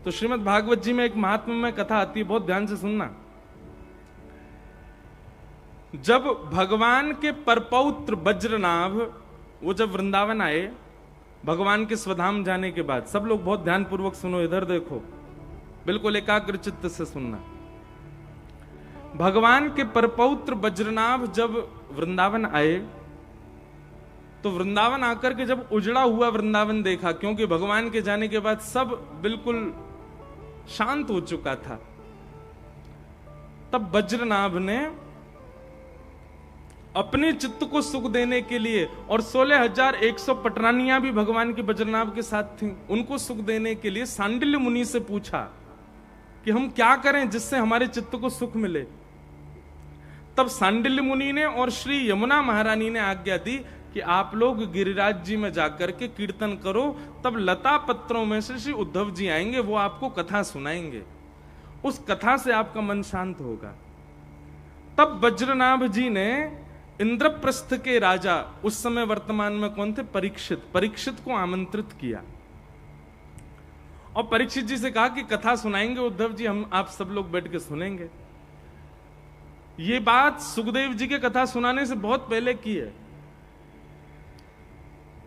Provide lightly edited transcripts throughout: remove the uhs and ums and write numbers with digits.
तो श्रीमद् भागवत जी में एक महात्म्यमय कथा आती है, बहुत ध्यान से सुनना। जब भगवान के परपौत्र वज्रनाभ वो जब वृंदावन आए, भगवान के स्वधाम जाने के बाद, सब लोग बहुत ध्यान पूर्वक सुनो, इधर देखो, बिल्कुल एकाग्र चित्त से सुनना। भगवान के परपौत्र वज्रनाभ जब वृंदावन आए, तो वृंदावन आकर के जब उजड़ा हुआ वृंदावन देखा, क्योंकि भगवान के जाने के बाद सब बिल्कुल शांत हो चुका था, तब वज्रनाभ ने अपने चित्त को सुख देने के लिए, और 16,100 पटरानियां भी भगवान के वज्रनाभ के साथ थीं, उनको सुख देने के लिए सांडिल्य मुनि से पूछा कि हम क्या करें जिससे हमारे चित्त को सुख मिले। तब सांडिल्य मुनि ने और श्री यमुना महारानी ने आज्ञा दी कि आप लोग गिरिराज जी में जाकर के कीर्तन करो, तब लता पत्रों में से श्री उद्धव जी आएंगे, वो आपको कथा सुनाएंगे, उस कथा से आपका मन शांत होगा। तब वज्रनाभ जी ने इंद्रप्रस्थ के राजा, उस समय वर्तमान में कौन थे, परीक्षित को आमंत्रित किया और परीक्षित जी से कहा कि कथा सुनाएंगे उद्धव जी, हम आप सब लोग बैठ के सुनेंगे। ये बात सुखदेव जी के कथा सुनाने से बहुत पहले की है।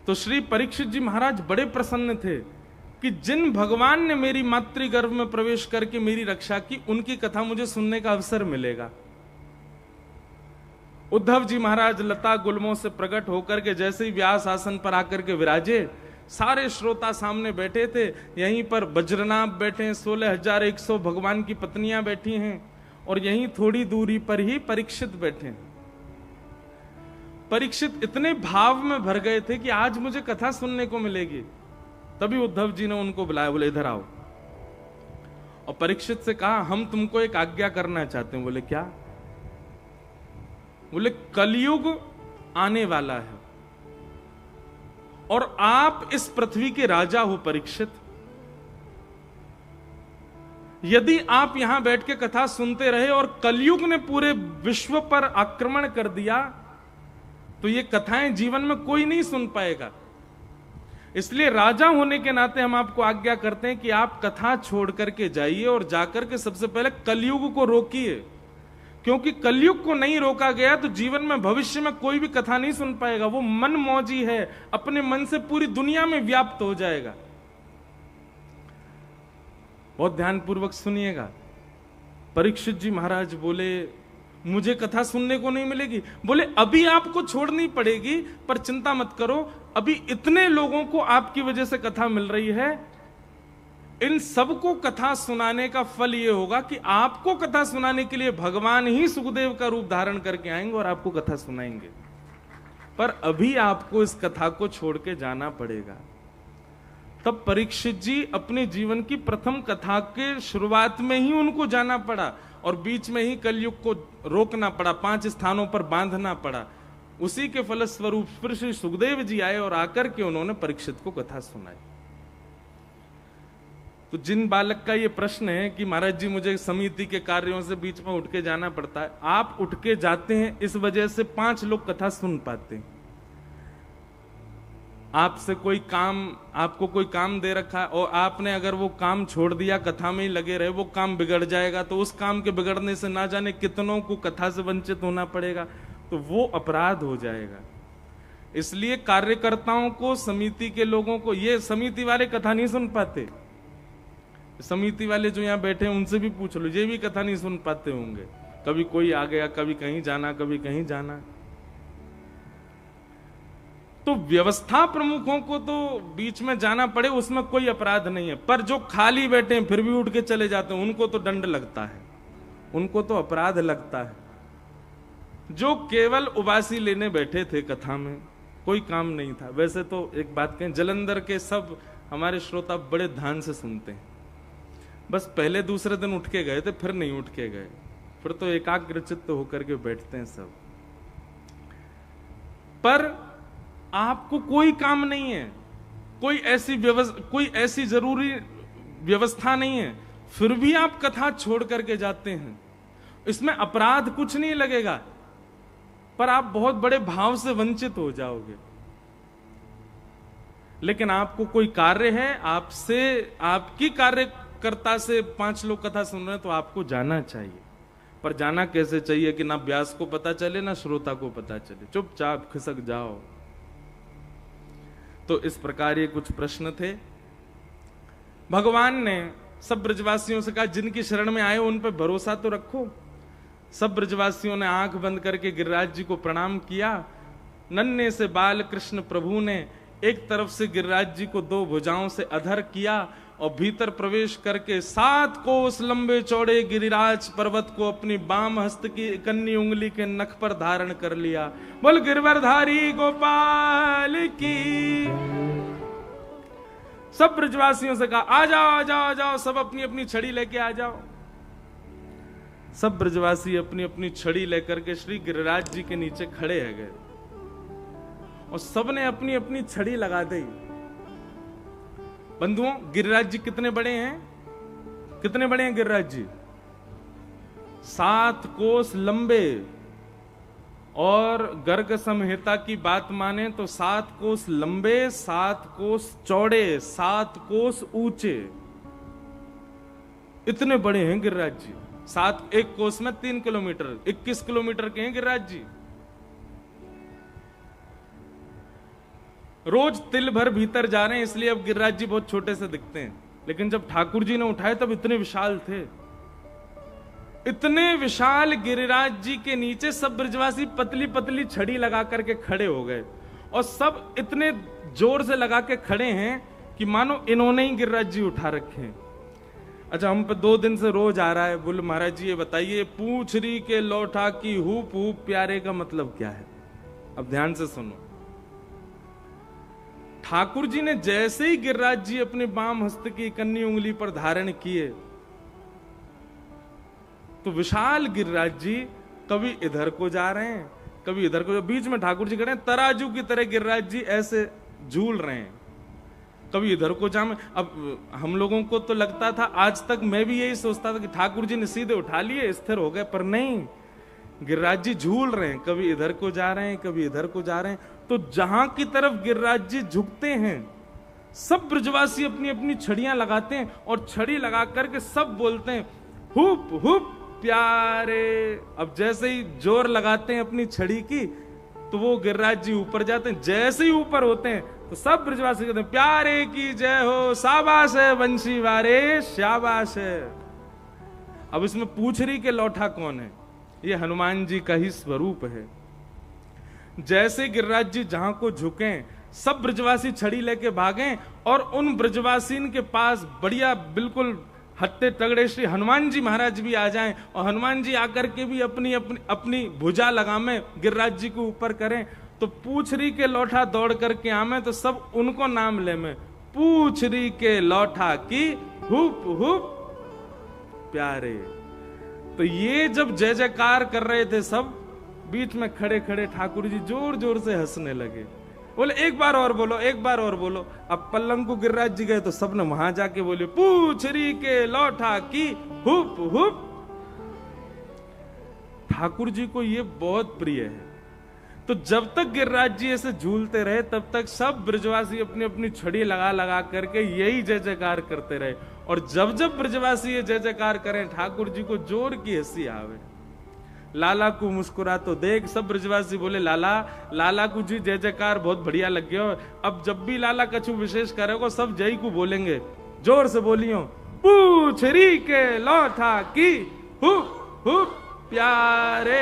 तो श्री परीक्षित जी महाराज बड़े प्रसन्न थे कि जिन भगवान ने मेरी मातृगर्भ में प्रवेश करके मेरी रक्षा की, उनकी कथा मुझे सुनने का अवसर मिलेगा। उद्धव जी महाराज लता गुल्मों से प्रकट होकर के जैसे ही व्यास आसन पर आकर के विराजे, सारे श्रोता सामने बैठे थे। यहीं पर वज्रनाभ बैठे हैं, 16,100 भगवान की पत्नियां बैठी हैं, और यहीं थोड़ी दूरी पर ही परीक्षित बैठे हैं। परीक्षित इतने भाव में भर गए थे कि आज मुझे कथा सुनने को मिलेगी। तभी उद्धव जी ने उनको बुलाया, बोले इधर आओ, और परीक्षित से कहा हम तुमको एक आज्ञा करना चाहते हैं। बोले क्या? बोले कलयुग आने वाला है और आप इस पृथ्वी के राजा हो परीक्षित। यदि आप यहां बैठ के कथा सुनते रहे और कलयुग ने पूरे विश्व पर आक्रमण कर दिया, तो ये कथाएं जीवन में कोई नहीं सुन पाएगा। इसलिए राजा होने के नाते हम आपको आज्ञा करते हैं कि आप कथा छोड़ करके जाइए और जाकर के सबसे पहले कलयुग को रोकिए, क्योंकि कलयुग को नहीं रोका गया तो जीवन में भविष्य में कोई भी कथा नहीं सुन पाएगा। वो मन मौजी है, अपने मन से पूरी दुनिया में व्याप्त हो जाएगा। बहुत ध्यानपूर्वक सुनिएगा। परीक्षित जी महाराज बोले मुझे कथा सुनने को नहीं मिलेगी। बोले अभी आपको छोड़नी पड़ेगी, पर चिंता मत करो, अभी इतने लोगों को आपकी वजह से कथा मिल रही है, इन सबको कथा सुनाने का फल यह होगा कि आपको कथा सुनाने के लिए भगवान ही सुखदेव का रूप धारण करके आएंगे और आपको कथा सुनाएंगे। पर अभी आपको इस कथा को छोड़ के जाना पड़ेगा। तब परीक्षित जी अपने जीवन की प्रथम कथा के शुरुआत में ही उनको जाना पड़ा और बीच में ही कलयुग को रोकना पड़ा, 5 स्थानों पर बांधना पड़ा। उसी के फलस्वरूप फिर श्री सुखदेव जी आए और आकर के उन्होंने परीक्षित को कथा सुनाई। तो जिन बालक का ये प्रश्न है कि महाराज जी मुझे समिति के कार्यों से बीच में उठ के जाना पड़ता है, आप उठ के जाते हैं, इस वजह से 5 लोग कथा सुन पाते हैं। आपसे कोई काम, आपको कोई काम दे रखा है और आपने अगर वो काम छोड़ दिया, कथा में ही लगे रहे, वो काम बिगड़ जाएगा, तो उस काम के बिगड़ने से ना जाने कितनों को कथा से वंचित होना पड़ेगा, तो वो अपराध हो जाएगा। इसलिए कार्यकर्ताओं को, समिति के लोगों को, ये समिति वाले कथा नहीं सुन पाते। समिति वाले जो यहाँ बैठे हैं उनसे भी पूछ लो, ये भी कथा नहीं सुन पाते होंगे। कभी कोई आ गया, कभी कहीं जाना, कभी कहीं जाना। तो व्यवस्था प्रमुखों को तो बीच में जाना पड़े, उसमें कोई अपराध नहीं है, पर जो खाली बैठे हैं फिर भी उठ के चले जाते हैं, उनको तो दंड लगता है, उनको तो अपराध लगता है। जो केवल उबासी लेने बैठे थे, कथा में कोई काम नहीं था। वैसे तो एक बात कहें, जलंधर के सब हमारे श्रोता बड़े ध्यान से सुनते हैं, बस पहले दूसरे दिन उठ के गए थे, फिर नहीं उठ के गए, फिर तो एकाग्रचित्त होकर के बैठते हैं सब। पर आपको कोई काम नहीं है, कोई ऐसी जरूरी व्यवस्था नहीं है, फिर भी आप कथा छोड़ करके जाते हैं, इसमें अपराध कुछ नहीं लगेगा, पर आप बहुत बड़े भाव से वंचित हो जाओगे। लेकिन आपको कोई कार्य है, आपसे आपकी कार्य उत्कर्ता से 5 लोग कथा सुन रहे हैं तो आपको जाना चाहिए, पर जाना कैसे चाहिए कि ना व्यास को पता चले ना श्रोता को पता चले, चुपचाप खिसक जाओ। तो इस प्रकार ये कुछ प्रश्न थे। भगवान ने सब ब्रजवासियों से कहा जिनकी शरण में आए उन पर भरोसा तो रखो। सब ब्रजवासियों ने आंख बंद करके गिरिराज जी को प्रणाम किया। नन्हे से बाल कृष्ण प्रभु ने एक तरफ से गिरिराज जी को 2 भुजाओं से अधर किया और भीतर प्रवेश करके 7 कोस लंबे चौड़े गिरिराज पर्वत को अपनी बाम हस्त की कन्नी उंगली के नख पर धारण कर लिया। बोल गिरवरधारी गोपाल की। सब ब्रजवासियों से कहा आ जाओ आ जाओ आ जाओ, सब अपनी अपनी छड़ी लेके आ जाओ। सब ब्रजवासी अपनी अपनी छड़ी लेकर के श्री गिरिराज जी के नीचे खड़े है गए और सबने अपनी अपनी छड़ी लगा दी। बंधुओं, गिरिराज जी कितने बड़े हैं? कितने बड़े हैं गिरिराज जी? 7 कोस लंबे, और गर्ग संहिता की बात माने तो 7 कोस लंबे, 7 कोस चौड़े, 7 कोस ऊंचे। इतने बड़े हैं गिरिराज जी। 1 कोस में 3 किलोमीटर, 21 किलोमीटर के हैं गिरिराज जी। रोज तिल भर भीतर जा रहे हैं, इसलिए अब गिरिराज जी बहुत छोटे से दिखते हैं, लेकिन जब ठाकुर जी ने उठाए तब इतने विशाल थे। इतने विशाल गिरिराज जी के नीचे सब ब्रजवासी पतली पतली छड़ी लगा करके खड़े हो गए, और सब इतने जोर से लगा के खड़े हैं कि मानो इन्होंने ही गिरिराज जी उठा रखे हैं। अच्छा, हम पे 2 दिन से रोज आ रहा है, बोले महाराज जी ये बताइए पूछरी के लौठा की हुप हुप प्यारे का मतलब क्या है? अब ध्यान से सुनो। ठाकुर जी ने जैसे ही गिरिराज जी अपने बाम हस्त की कन्नी उंगली पर धारण किए तो विशाल गिरिराज जी कभी इधर को जा रहे हैं, कभी इधर को, बीच में ठाकुर जी खड़े हैं, तराजू की तरह गिरिराज जी ऐसे झूल रहे हैं, कभी इधर को जाम। अब हम लोगों को तो लगता था, आज तक मैं भी यही सोचता था कि ठाकुर जी ने सीधे उठा लिए, स्थिर हो गए, पर नहीं, गिरिराज जी झूल रहे हैं, कभी इधर को जा रहे हैं, कभी इधर को जा रहे हैं। तो जहां की तरफ गिरिराज जी झुकते हैं सब ब्रजवासी अपनी अपनी छड़ियां लगाते हैं, और छड़ी लगा करके सब बोलते हैं हुप हुप प्यारे। अब जैसे ही जोर लगाते हैं अपनी छड़ी की तो वो गिरिराज जी ऊपर जाते हैं। जैसे ही ऊपर होते हैं तो सब ब्रजवासी कहते हैं प्यारे की जय हो, शाबाश है बंशी वारे, शाबाश है। अब इसमें पूछरी के लौठा कौन है? ये हनुमान जी का ही स्वरूप है। जैसे गिरिराज जी जहां को झुके सब ब्रजवासी छड़ी लेके भागे, और उन ब्रजवासीन के पास बढ़िया बिल्कुल हत्ते तगड़े श्री हनुमान जी महाराज भी आ जाएं, और हनुमान जी आकर के भी अपनी अपनी अपनी भुजा लगामे गिरिराज जी को ऊपर करें, तो पूछरी के लौठा दौड़ करके आमे तो सब उनको नाम ले में पूछरी के लौठा की हुप हुप प्यारे। तो ये जब जय जयकार कर रहे थे सब, बीच में खड़े खड़े ठाकुर जी जोर जोर से हंसने लगे, बोले एक बार और बोलो, एक बार और बोलो। अब पल्लंग को गिरिराज जी गए तो सबने वहां जाके बोले पूछरी के लौठा की हुप हुप। ठाकुर जी को ये बहुत प्रिय है। तो जब तक गिरिराज जी ऐसे झूलते रहे तब तक सब ब्रजवासी अपनी अपनी छड़ी लगा लगा करके यही जय जयकार करते रहे, और जब जब ब्रजवासी ये जय जयकार करें ठाकुर जी को जोर की हंसी आवे। लाला को मुस्कुरा तो देख, सब ब्रजवासी बोले लाला को जी जय जयकार बहुत बढ़िया लग गया। अब जब भी लाला कछु विशेष करेगा सब जय को बोलेंगे, जोर से बोलियो पूछरी के लौठा की हुप हुप प्यारे।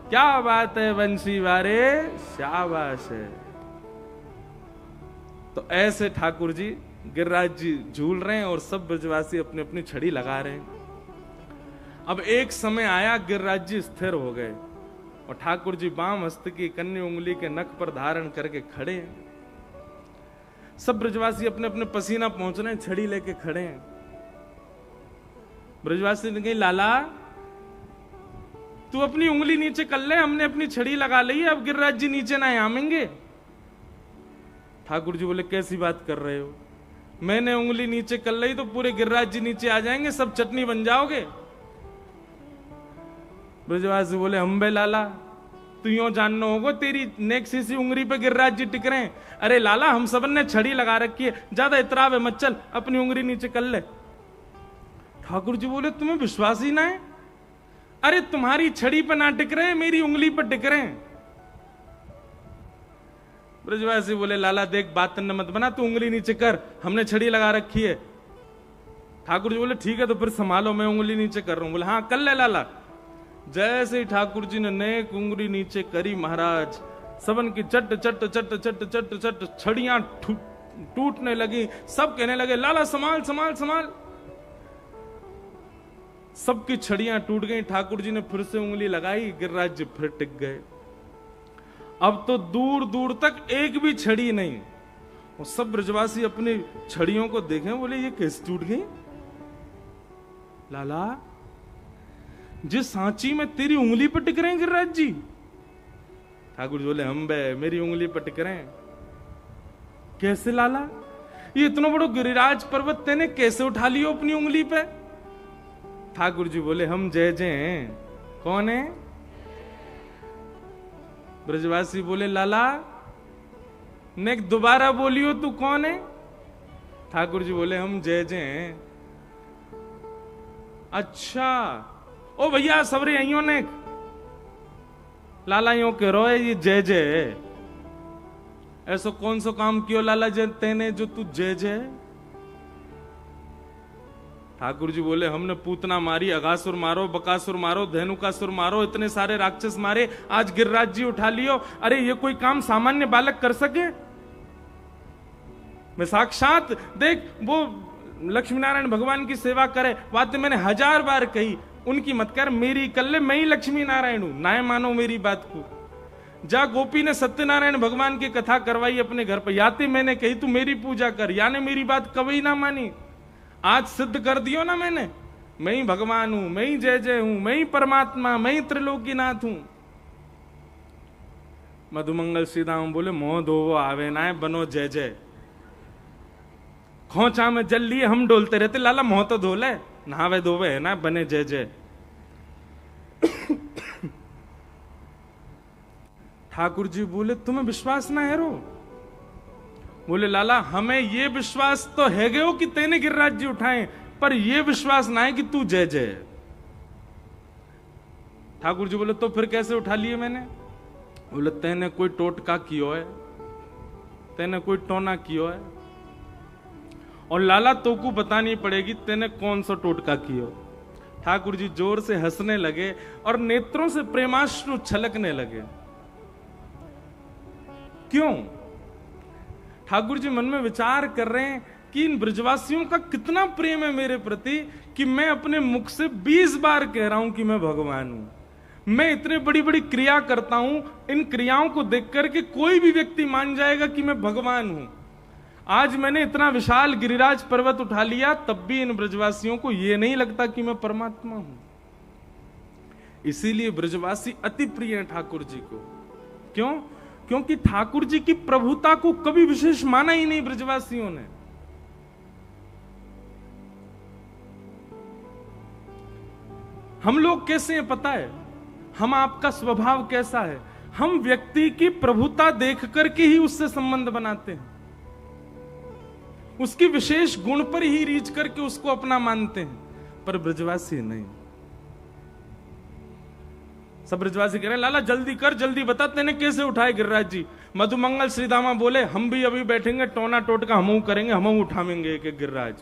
क्या बात है बंशी वारे, शाबाश है। तो ऐसे ठाकुर जी गिरिराज जी झूल रहे हैं और सब ब्रजवासी अपनी अपनी छड़ी लगा रहे हैं। अब एक समय आया गिरिराज जी स्थिर हो गए और ठाकुर जी बाम हस्त की कन्नी उंगली के नख पर धारण करके खड़े हैं। सब ब्रजवासी अपने अपने पसीना पहुंच रहे हैं, छड़ी लेके खड़े हैं। ब्रजवासी ने कही लाला तू अपनी उंगली नीचे कर ले, हमने अपनी छड़ी लगा ली है, अब गिरिराज जी नीचे ना आमेंगे। ठाकुर जी बोले कैसी बात कर रहे हो, मैंने उंगली नीचे कर ली तो पूरे गिरिराज जी नीचे आ जाएंगे, सब चटनी बन जाओगे। ब्रजवासी बोले हम बे लाला तू यो जानना होगा, तेरी नेक सी उंगली पे गिरिराज जी टिक रहे हैं। अरे लाला हम सबन ने छड़ी लगा रखी है, ज्यादा इतरावे मत, चल अपनी उंगली नीचे कर ले। ठाकुर जी बोले तुम्हें विश्वास ही ना है? अरे तुम्हारी छड़ी पर ना टिक रहे, मेरी उंगली पर टिक रहे हैं। ब्रजवासी बोले लाला देख बात न मत बना, तू उंगली नीचे कर, हमने छड़ी लगा रखी है। ठाकुर जी बोले ठीक है तो फिर संभालो, मैं उंगली नीचे कर रहा हूं। बोले हाँ कर ले लाला। जैसे ही ठाकुर जी ने नेक उंगली नीचे करी महाराज, सबन की चट चट चट चट चट चट छड़ियां टूटने लगी। सब कहने लगे लाला संभाल संभाल संभाल। सबकी छड़ियां टूट गई। ठाकुर जी ने फिर से उंगली लगाई, गिरिराज जी फिर टिक गए। अब तो दूर दूर तक एक भी छड़ी नहीं। और सब ब्रजवासी अपनी छड़ियों को देखें, बोले ये कैसे टूट गई? लाला जिस सांची में तेरी उंगली पर टिक रहे हैं गिरिराज जी। ठाकुर जी बोले हम बे मेरी उंगली पर टिक रहे हैं। कैसे लाला? ये इतना बड़ा गिरिराज पर्वत तेने कैसे उठा लियो अपनी उंगली पे? ठाकुर जी बोले हम जय जय हैं। कौन है? ब्रजवासी बोले लाला नेक दोबारा बोलियो तू कौन है? ठाकुर जी बोले हम जय जय हैं। अच्छा ओ भैया सबरे आइयो ने लाला यो कह रो है ये जय जय। ऐसा कौन सा काम कियो लाला जय तेने जो तू जय जय? ठाकुर जी बोले हमने पूतना मारी, अगासुर मारो, बकासुर मारो, धेनुकासुर मारो, इतने सारे राक्षस मारे, आज गिरिराज जी उठा लियो। अरे ये कोई काम सामान्य बालक कर सके? मैं साक्षात देख वो लक्ष्मी नारायण भगवान की सेवा करे, बात मैंने 1000 बार कही, उनकी मत कर, मेरी कर ले, मैं ही लक्ष्मी नारायण हूं, ना मानो मेरी बात को। जा गोपी ने सत्यनारायण भगवान की कथा करवाई अपने घर पर, याते मैंने कही तू मेरी पूजा कर, याने मेरी बात कभी ना मानी। आज सिद्ध कर दियो ना मैंने, मैं ही भगवान हूं, मैं ही जय जय हूं, मैं ही परमात्मा, मैं ही त्रिलोकीनाथ हूं। मधुमंगल सीधाम बोले मोह धोवो आवे ना बनो जय जय। खोचा में जल लिए हम डोलते रहते, लाला मोह तो धोले, नहावे धोवे है ना, बने जय जय। ठाकुर जी बोले तुम्हें विश्वास ना है रो? बोले लाला हमें ये विश्वास तो है गयो कि तेने गिरिराज जी उठाए, पर ये विश्वास ना है कि तू जय जय। ठाकुर जी बोले तो फिर कैसे उठा लिए मैंने? बोले तेने कोई टोटका कियो है, तेने कोई टोना कियो है, और लाला तो को बतानी पड़ेगी तेने कौन सा टोटका कियो। ठाकुर जी जोर से हंसने लगे और नेत्रों से प्रेमाश्रु छलकने लगे। क्यों? ठाकुर जी मन में विचार कर रहे हैं कि इन ब्रजवासियों का कितना प्रेम है मेरे प्रति कि मैं अपने मुख से 20 बार कह रहा हूं कि मैं भगवान हूं। मैं इतने बड़ी बड़ी क्रिया करता हूं, इन क्रियाओं को देख करके कोई भी व्यक्ति मान जाएगा कि मैं भगवान हूं। आज मैंने इतना विशाल गिरिराज पर्वत उठा लिया, तब भी इन ब्रजवासियों को यह नहीं लगता कि मैं परमात्मा हूं। इसीलिए ब्रजवासी अति प्रिय हैं ठाकुर जी को। क्यों? क्योंकि ठाकुर जी की प्रभुता को कभी विशेष माना ही नहीं ब्रजवासियों ने। हम लोग कैसे हैं पता है? हम आपका स्वभाव कैसा है? हम व्यक्ति की प्रभुता देख करके ही उससे संबंध बनाते हैं, उसकी विशेष गुण पर ही रीच करके उसको अपना मानते हैं, पर ब्रजवासी नहीं। सब ब्रजवासी कह रहे हैं लाला जल्दी कर, जल्दी बता तेने कैसे उठाए गिरिराज जी। मधुमंगल श्रीदामा बोले हम भी अभी बैठेंगे, टोना टोटका हम करेंगे, हम उठाएंगे एक एक गिरिराज।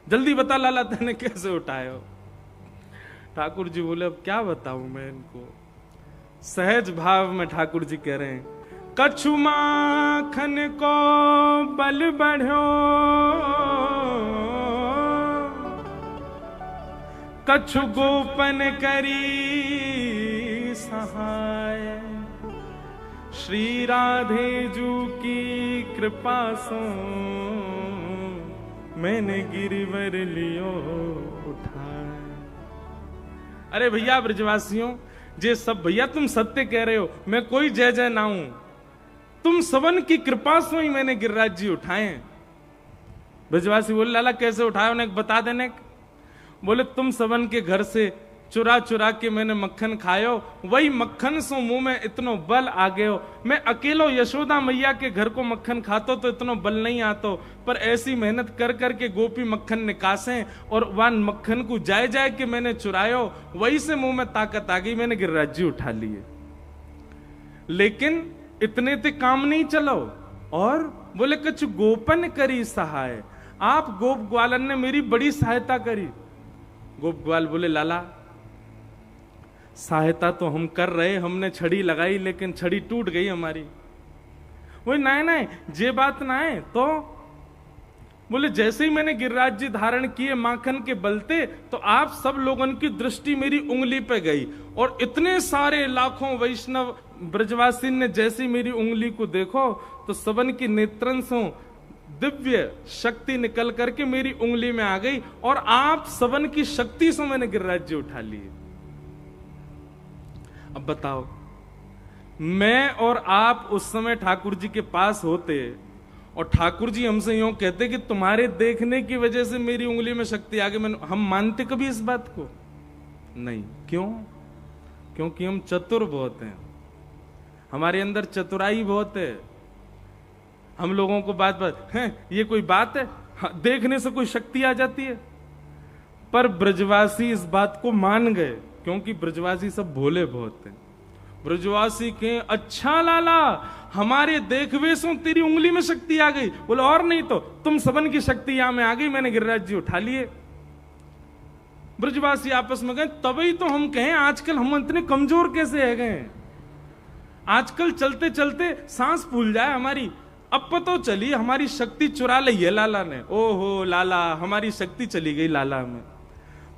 जल्दी बता लाला तेने कैसे उठाए हो। ठाकुर जी बोले अब क्या बताऊं मैं इनको। सहज भाव में ठाकुर जी कह रहे हैं कछु माखन को बल बढ़ो, कछु गोपन करी सहाय, श्री राधे जू की कृपा सो मैंने गिरिवर लियो उठाए। अरे भैया ब्रजवासियों, जे सब भैया तुम सत्य कह रहे हो, मैं कोई जय जय ना हूं, तुम सबन की कृपा से ही मैंने गिरिराज जी उठाए। ब्रजवासी बोले लाला कैसे उठाए, उन्हें बता देने। बोले तुम सबन के घर से चुरा चुरा के मैंने मक्खन खायो, वही मक्खन सो मुंह में इतनो बल आ गयो। मैं अकेलो यशोदा मैया के घर को मक्खन खातो तो इतनो बल नहीं आतो, पर ऐसी मेहनत कर कर के गोपी मक्खन निकासे और वह मक्खन को जाए जाए के मैंने चुरायो, वही से मुंह में ताकत आ गई, मैंने गिरिराज जी उठा लिए। लेकिन इतने ते काम नहीं चलो, और बोले कुछ गोपन करी सहाय, आप गोप ग्वालन ने मेरी बड़ी सहायता करी। गोप ग्वाल बोले लाला सहायता तो हम कर रहे, हमने छड़ी लगाई लेकिन छड़ी टूट गई हमारी। वो नहीं नहीं जे बात ना है, तो बोले जैसे ही मैंने गिरिराज जी धारण किए माखन के बलते, तो आप सब लोगों की दृष्टि मेरी उंगली पे गई, और इतने सारे लाखों वैष्णव ब्रजवासी ने जैसी मेरी उंगली को देखो तो सबन की नेत्रन से दिव्य शक्ति निकल करके मेरी उंगली में आ गई, और आप सबन की शक्ति से मैंने गिरिराज जी उठा लिए। अब बताओ, मैं और आप उस समय ठाकुर जी के पास होते और ठाकुर जी हमसे यूं कहते कि तुम्हारे देखने की वजह से मेरी उंगली में शक्ति आ गई, हम मानते कभी इस बात को? नहीं। क्यों? क्योंकि हम चतुर बहुत हैं, हमारे अंदर चतुराई बहुत है। हम लोगों को बात बात है ये कोई बात है, हाँ, देखने से कोई शक्ति आ जाती है। पर ब्रजवासी इस बात को मान गए, क्योंकि ब्रजवासी सब भोले बहुत हैं। ब्रजवासी के अच्छा लाला हमारे देखवे से तेरी उंगली में शक्ति आ गई, बोले और नहीं तो तुम सबन की शक्ति यहां में आ गई, मैंने गिरिराज जी उठा लिए। ब्रजवासी आपस में गए, तभी तो हम कहें आजकल हम इतने कमजोर कैसे है गए। आजकल चलते चलते सांस फूल जाए हमारी, अब पता चली हमारी शक्ति चुरा ली है लाला ने। ओहो लाला, हमारी शक्ति चली गई लाला में।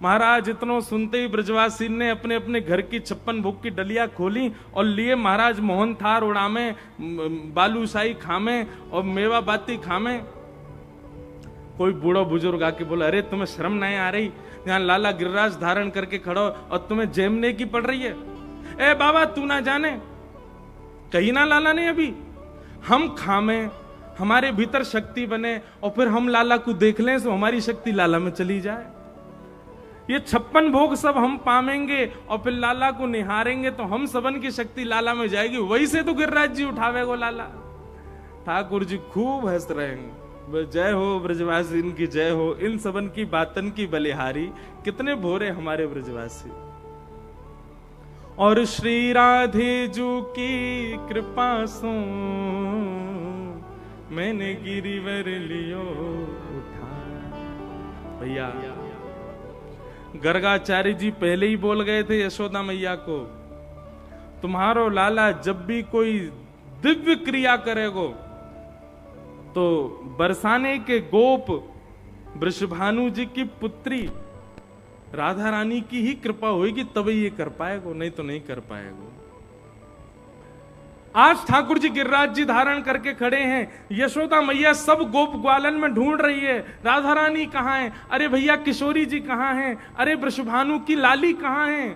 महाराज इतनो सुनते ही ब्रजवासी ने अपने अपने घर की 56 भोग की डलिया खोली और लिए महाराज मोहन थार उड़ामे, बालूशाही खामे और मेवा बाती खामे। कोई बूढ़ा बुजुर्ग आके बोला, अरे तुम्हें शर्म नहीं आ रही, यहाँ लाला गिरिराज धारण करके खड़ो और तुम्हें जेमने की पड़ रही है। ए बाबा तू ना जाने, कहीं ना लाला ने अभी हम खामे, हमारे भीतर शक्ति बने और फिर हम लाला को देख लें तो हमारी शक्ति लाला में चली जाए। ये 56 भोग सब हम पामेंगे और फिर लाला को निहारेंगे तो हम सबन की शक्ति लाला में जाएगी, वही से तो गिरिराज जी उठावेगो लाला। ठाकुर जी खूब हंस रहे हैं, जय हो ब्रजवासी इनकी जय हो, इन सबन की बातन की बलिहारी, कितने भोरे हमारे ब्रजवासी। और श्री राधे जू की कृपा सो मैंने गिरिवर लियो उठा। भैया गर्गाचार्य जी पहले ही बोल गए थे यशोदा मैया को, तुम्हारो लाला जब भी कोई दिव्य क्रिया करेगो तो बरसाने के गोप वृषभानु जी की पुत्री राधा रानी की ही कृपा होगी, तभी ये कर पाएगो, नहीं तो नहीं कर पाएगो। आज ठाकुर जी गिरिराज जी धारण करके खड़े हैं, यशोदा मैया सब गोप ग्वालन में ढूंढ रही है, राधा रानी कहां है, अरे भैया किशोरी जी कहां हैं, अरे वृषभानु की लाली कहां है।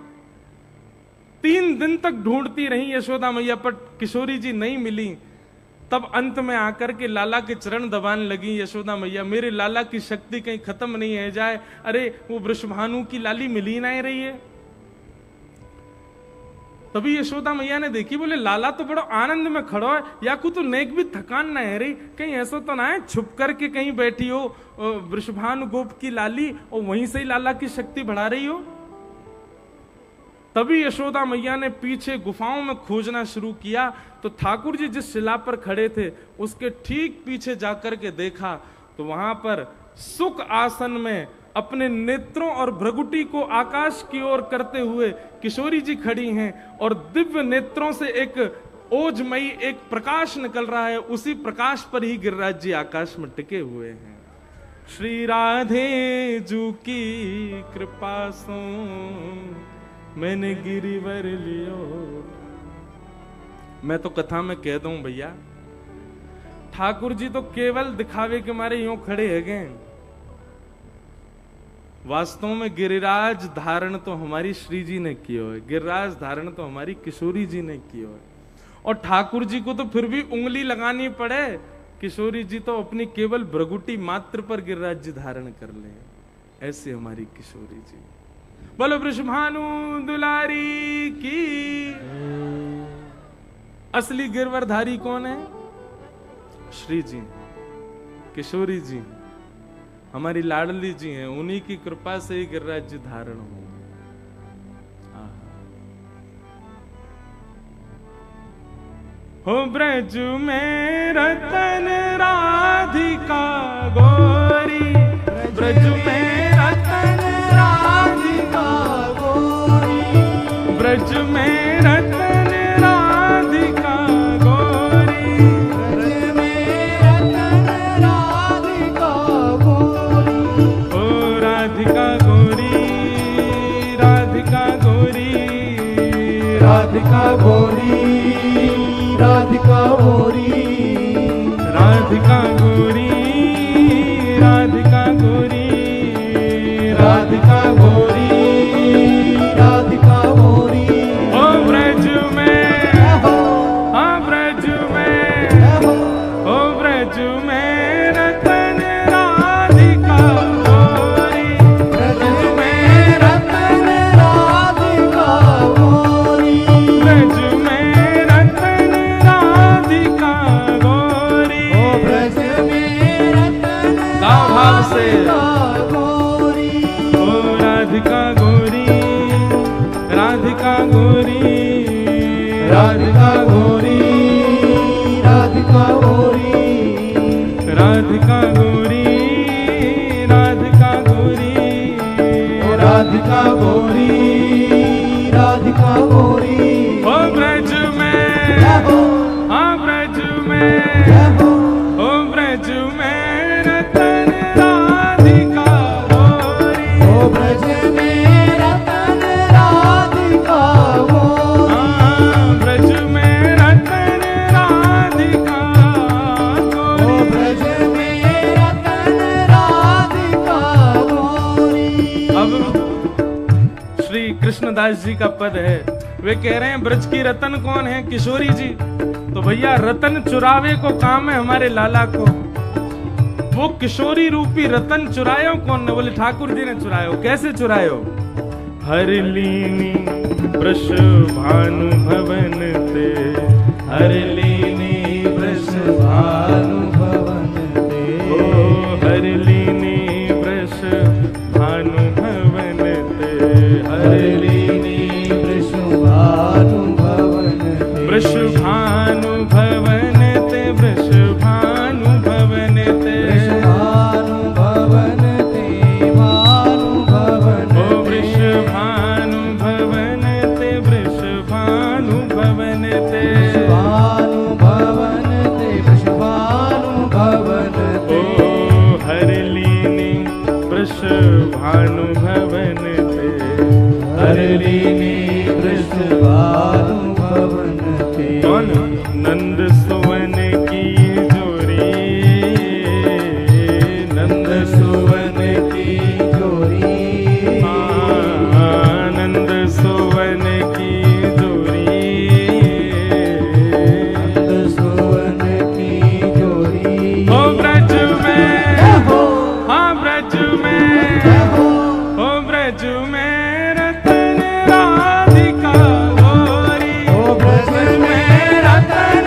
3 दिन तक ढूंढती रही यशोदा मैया, पर किशोरी जी नहीं मिली। तब अंत में आकर के लाला के चरण दबाने लगी यशोदा मैया, मेरे लाला की शक्ति कहीं खत्म नहीं है जाए, अरे वो वृषभानु की लाली मिली नहीं रही है। तभी यशोदा मैया ने देखी, बोले लाला तो बड़ा आनंद में खड़ो है, या को तो नेक भी थकान ना है रही, कहीं ऐसा तो ना है छुप करके कहीं बैठी हो वृषभानु गोप की लाली और वहीं से ही लाला की शक्ति बढ़ा रही हो। तभी यशोदा मैया ने पीछे गुफाओं में खोजना शुरू किया, तो ठाकुर जी जिस शिला पर खड़े थे उसके ठीक पीछे जाकर के देखा तो वहां पर सुख आसन में अपने नेत्रों और भ्रगुटी को आकाश की ओर करते हुए किशोरी जी खड़ी हैं, और दिव्य नेत्रों से एक ओजमयी एक प्रकाश निकल रहा है, उसी प्रकाश पर ही गिरिराज जी आकाश में टिके हुए हैं। श्री राधे जू की कृपा सो मैंने गिरिवर लियो। मैं तो कथा में कह दूं भैया, ठाकुर जी तो केवल दिखावे के मारे यूं खड़े है गए, वास्तव में गिरिराज धारण तो हमारी श्री जी ने किया है, गिरिराज धारण तो हमारी किशोरी जी ने किया है। और ठाकुर जी को तो फिर भी उंगली लगानी पड़े, किशोरी जी तो अपनी केवल भ्रगुटी मात्र पर गिरिराज जी धारण कर ले, ऐसी हमारी किशोरी जी। बोलो वृषभानु दुलारी की। असली गिरवरधारी कौन है? श्री जी, किशोरी जी, हमारी लाडली जी हैं। उन्हीं की कृपा से ही गिरिराज जी धारण हो। हो ब्रज में रतन राधिका गोरी, ब्रज में रतन राधिका गोरी, ब्रज में रतन राधिका गोरी, ब्रज में रतन राधिका गोरी। ओ राधिका गोरी, राधिका गोरी, राधिका गोरी, राधिका गोरी, राधिका गोरी, राधिका गोरी, राधिका गोरी, राधिका गोरी। ओ ब्रज में, आ ब्रज में, ओ ब्रज में रतन राधिका गोरी, ब्रज में रतन राधिका गोरी, ब्रज में रतन राधिका गोरी। ओ ब्रज में रतन गाओ भाव से। राधिका गोरी। ओ राधिका गोरी, राधिका गोरी, राधिका गोरी, राधिका गोरी, राधिका गोरी, राधिका गोरी, ओ राधिका गोरी, राधिका गोरी। ओ ब्रज में, आ ब्रज में, ओ ब्रज में रतन राधिका गोरी, ओ ब्रज में रतन राधिका गोरी, आ ब्रज में रतन राधिका ओ गोरी। ब्रज में रतन राधिका गोरी। अब श्री कृष्णदास जी का पद है, वे कह रहे हैं ब्रज की रतन कौन है? किशोरी जी। तो भैया रतन चुरावे को काम है हमारे लाला को। वो किशोरी रूपी रतन चुरायो कौन ने? बोले ठाकुर जी ने चुरायो। कैसे चुरायो? हर लीनी वृष भानु भवन ते, हर लीनी वृष भानु भवन ते, ओ हर लीनी वृष भानु भवन ते, हर लीनी वृषभानु भवन ते, वृषभानु भवन ते, वृषभानु भवन ते, वृषभानु भवन ते, भानु भवन ओ ते, वृषभानु भवन ते, वृषभानु भवन ते, वृषभानु भवन ते, वृषभानु भवन ते, ओ हर लीनी वृषभानु भवन ते, हर लीनी वृषभानु भवन ते। कौन? नंद सुवन की जोरी, नंद सुवन की जोरी, आनंद सुवन की जोरी, सुवन की जोरी। ओ ब्रज में, हाँ ब्रज में, ओ ब्रज में रतन राधिका गोरी, ओ ब्रज में रतन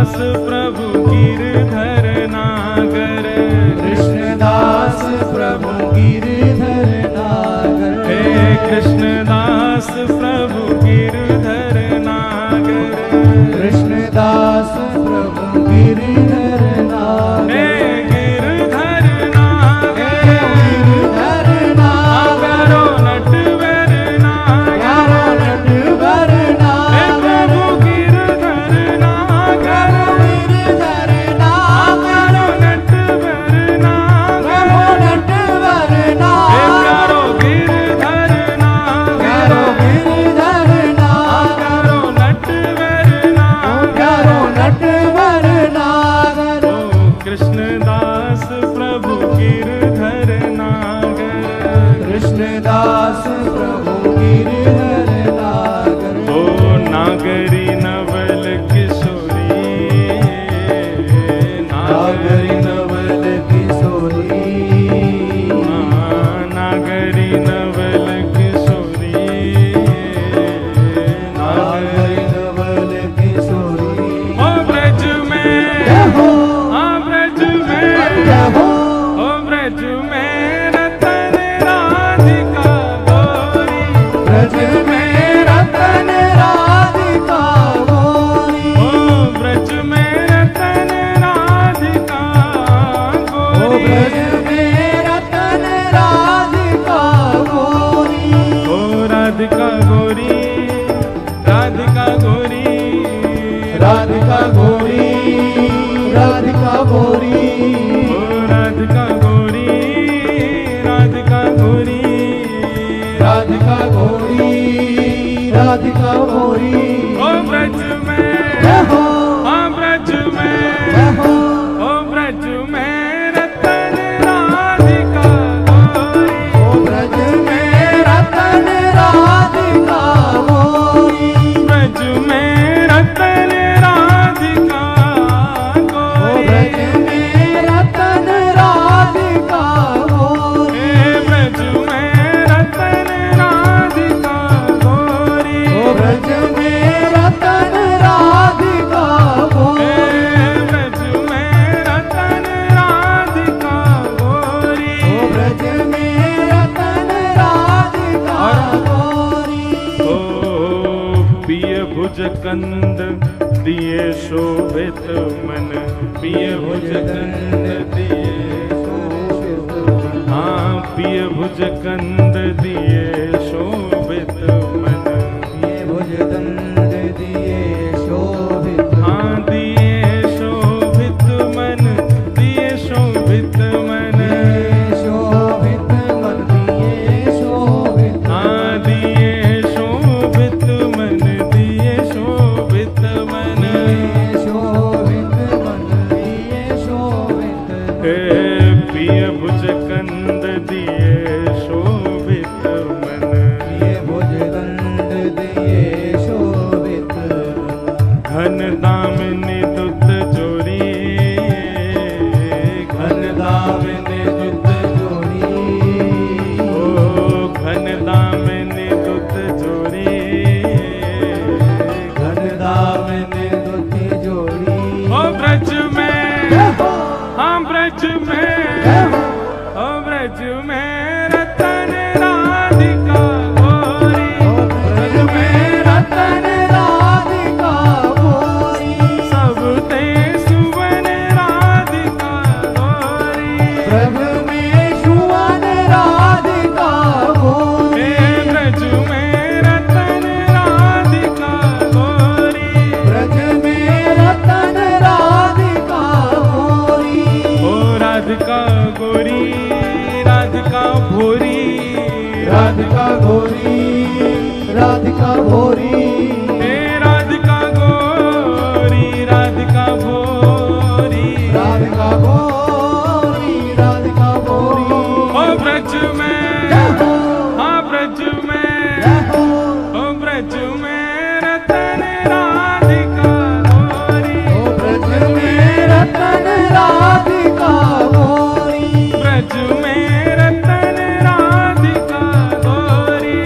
कृष्णदास प्रभु गिरधर नागर, कृष्णदास प्रभु गिरधर नागर, हे कृष्णदास प्रभु गिरधर नागर, कृष्णदास प्रभु गिरधर नागर, हे गिरधर नागर, गिरधर नागर, नागरो नटवर नागर, नटवर हे नागर, प्रभु गिरधर नागर, गिरधर नागर, नागरो नटवर नागर, नटवर हे नागर, प्यारो गिरधर नागर, गिरधर नागर, नागरो नटवर नागर, नटवर नागर, ओ कृष्णदास प्रभु गिरधर नागर, कृष्णदास प्रभु गिरधर नागर, ओ नागरी नवल किशोरी, नागरी नवल किशोरी, नागरी नवल किशोरी, नागरी नवल किशोरी, ओ ब्रज में, जय हो, हाँ ब्रज में, जय हो, ओ ब्रज में रतन राधिका गोरी, ब्रज में रतन राधिका गोरी, ओ ब्रज में रतन राधिका ओ गोरी, ब्रज में रतन राधिका गोरी, ओ राधिका गोरी, राधिका गोरी, राधिका गोरी, राधिका गोरी, ओ राधिका गोरी, राधिका गोरी, राधिका गोरी, राधिका गोरी, ओ ब्रज में, जय हो, हाँ ब्रज में, जय हो, ओ ब्रज में रतन राधिका गोरी, ओ ब्रज में रतन राधिका गोरी, ब्रज में रतन राधिका ओ ब्रज गोरी, में रतन राधिका गोरी, हे ब्रज में रतन राधिका गोरी, ओ ब्रज में रतन राधिका गोरी, हे ब्रज में रतन राधिका गोरी, ओ ब्रज में रतन राधिका गोरी, ओ पिय भुज कंद दिए शोभित मन, पिय भुज कंद दिए, हाँ पिय भुज कंद दिए शोभित मन, ये भुज दंड दिए शोभित, हाँ दिए शोभित मन, दिए शोभित मन, दिए शोभित मन, दिए शोभित, हाँ दिए शोभित मन, दिए शोभित मन, दिए शोभित मन, दिए शोभित, हे पिय भुज कंद दिए शोभित मन, ये भुज दंड दिए शोभित, घन दामिनी दुत जोरी, घन दामिनी दुत जोड़ी, ओ घन दामिनी दुत जोरी, घन दामिनी दुत जोड़ी, ओ ब्रज में, जय हो, हाँ ब्रज में, जय हो, ओ ब्रज में रतन राधिका गोरी, ओ ब्रज में रतन राधिका गोरी, सब ते सुवन राधिका गोरी, ब्रज में सुवन राधिका गोरी, हे ब्रज में रतन राधिका गोरी, ब्रज में रतन राधिका गोरी, ओ राधिका गोरी, राधिका भोरी, राधिका गोरी, राधिका भोरी, हे राधिका गोरी, राधिका भोरी, राधिका गोरी, राधिका गोरी, ओ ब्रज में, जय हो, हाँ ब्रज में, जय हो, ओ ब्रज में रतन राधिका गोरी, ओ ब्रज में रतन राधिका गोरी, ब्रज में रतन राधिका गोरी,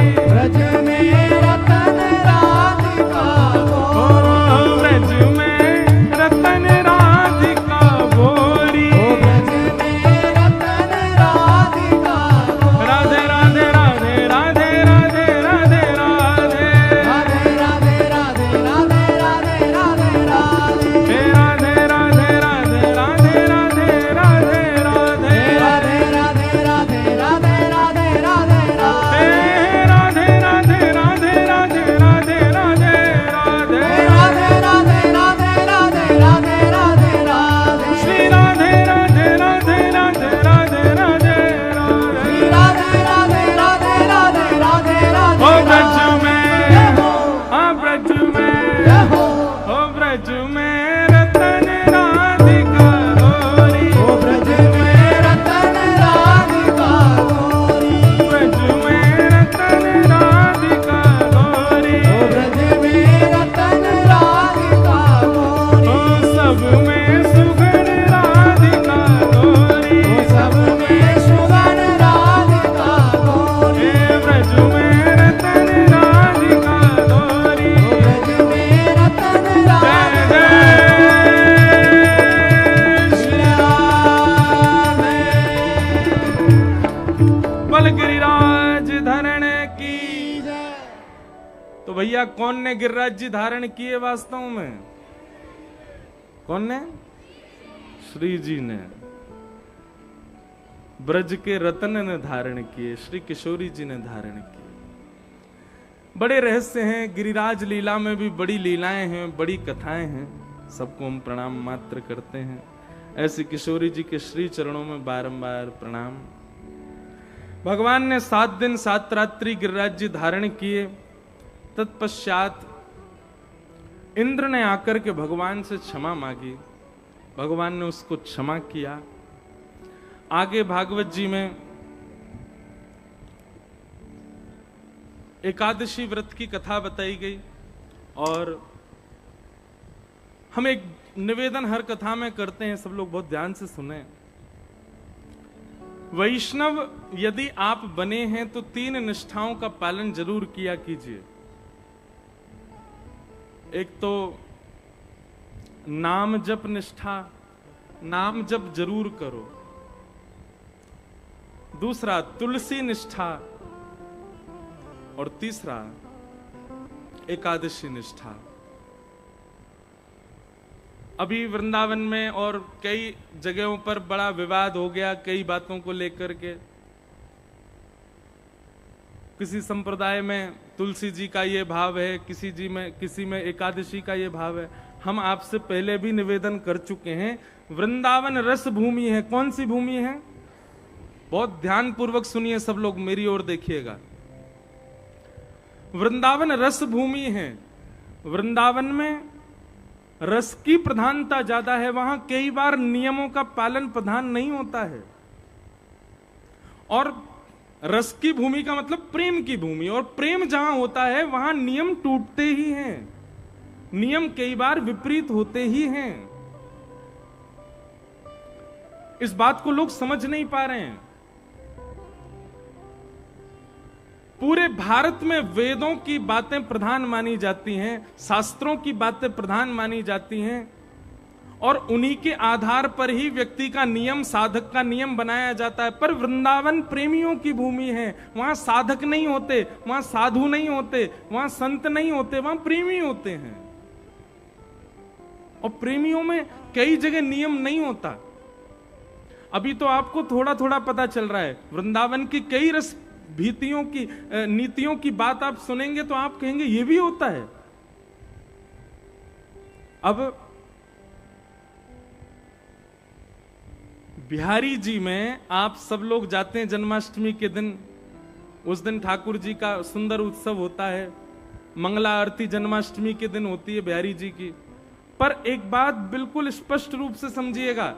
ब्रज में रतन राधिका गोरी, ओ ब्रज में रतन राधिका गोरी, ब्रज में रतन राधिका गोरी, ओ ब्रज में रतन राधिका गोरी, ओ सब में सुगण राधिका गोरी, ओ सब में सुगण राधिका गोरी, हे ब्रज में रतन राधिका गोरी। ओ ब्रज में रतन जय राधिका जय श्री राम बल गिरिराज धरण की। जय। तो भैया कौन ने गिरिराज जी धारण किए वास्तव में? कौन ने? श्री जी ने। ब्रज के रतन ने धारण किए, श्री किशोरी जी ने धारण किए। बड़े रहस्य हैं गिरिराज लीला में, भी बड़ी लीलाएं हैं, बड़ी कथाएं हैं। सबको हम प्रणाम मात्र करते हैं। ऐसे किशोरी जी के श्री चरणों में बारंबार प्रणाम। भगवान ने 7 दिन 7 रात्रि गिरिराज जी धारण किए। तत्पश्चात इंद्र ने आकर के भगवान से क्षमा मांगी। भगवान ने उसको क्षमा किया। आगे भागवत जी में एकादशी व्रत की कथा बताई गई और हम एक निवेदन हर कथा में करते हैं, सब लोग बहुत ध्यान से सुने। वैष्णव यदि आप बने हैं तो 3 निष्ठाओं का पालन जरूर किया कीजिए। एक तो नाम जप निष्ठा, नाम जप जरूर करो। दूसरा तुलसी निष्ठा और तीसरा एकादशी निष्ठा। अभी वृंदावन में और कई जगहों पर बड़ा विवाद हो गया कई बातों को लेकर के। किसी संप्रदाय में तुलसी जी का ये भाव है, किसी में एकादशी का ये भाव है। हम आपसे पहले भी निवेदन कर चुके हैं, वृंदावन रस भूमि है। कौन सी भूमि है? बहुत ध्यान पूर्वक सुनिए, सब लोग मेरी ओर देखिएगा। वृंदावन रस भूमि है। वृंदावन में रस की प्रधानता ज्यादा है। वहां कई बार नियमों का पालन प्रधान नहीं होता है। और रस की भूमि का मतलब प्रेम की भूमि, और प्रेम जहां होता है वहां नियम टूटते ही हैं, नियम कई बार विपरीत होते ही हैं। इस बात को लोग समझ नहीं पा रहे हैं। पूरे भारत में वेदों की बातें प्रधान मानी जाती हैं, शास्त्रों की बातें प्रधान मानी जाती हैं, और उन्हीं के आधार पर ही व्यक्ति का नियम, साधक का नियम बनाया जाता है। पर वृंदावन प्रेमियों की भूमि है। वहां साधक नहीं होते, वहां साधु नहीं होते, वहां संत नहीं होते, वहां प्रेमी होते हैं। और प्रेमियों में कई जगह नियम नहीं होता। अभी तो आपको थोड़ा थोड़ा पता चल रहा है। वृंदावन की कई रस भीतियों की नीतियों की बात आप सुनेंगे तो आप कहेंगे ये भी होता है। अब बिहारी जी में आप सब लोग जाते हैं जन्माष्टमी के दिन। उस दिन ठाकुर जी का सुंदर उत्सव होता है। मंगला आरती जन्माष्टमी के दिन होती है बिहारी जी की। पर एक बात बिल्कुल स्पष्ट रूप से समझिएगा,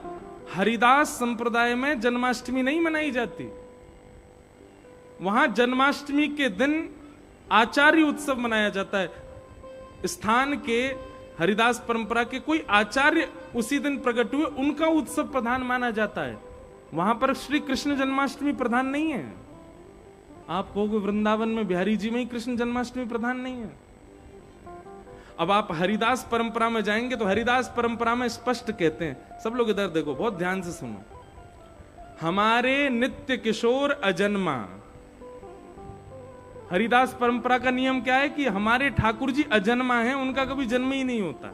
हरिदास संप्रदाय में जन्माष्टमी नहीं मनाई जाती। वहां जन्माष्टमी के दिन आचार्य उत्सव मनाया जाता है। स्थान के हरिदास परंपरा के कोई आचार्य उसी दिन प्रकट हुए, उनका उत्सव प्रधान माना जाता है। वहां पर श्री कृष्ण जन्माष्टमी प्रधान नहीं है। आप कहोगे वृंदावन में बिहारी जी में ही कृष्ण जन्माष्टमी प्रधान नहीं है। अब आप हरिदास परंपरा में जाएंगे तो हरिदास परंपरा में स्पष्ट कहते हैं, सब लोग इधर देखो, बहुत ध्यान से सुनो, हमारे नित्य किशोर अजन्मा। हरिदास परंपरा का नियम क्या है कि हमारे ठाकुर जी अजन्मा हैं, उनका कभी जन्म ही नहीं होता।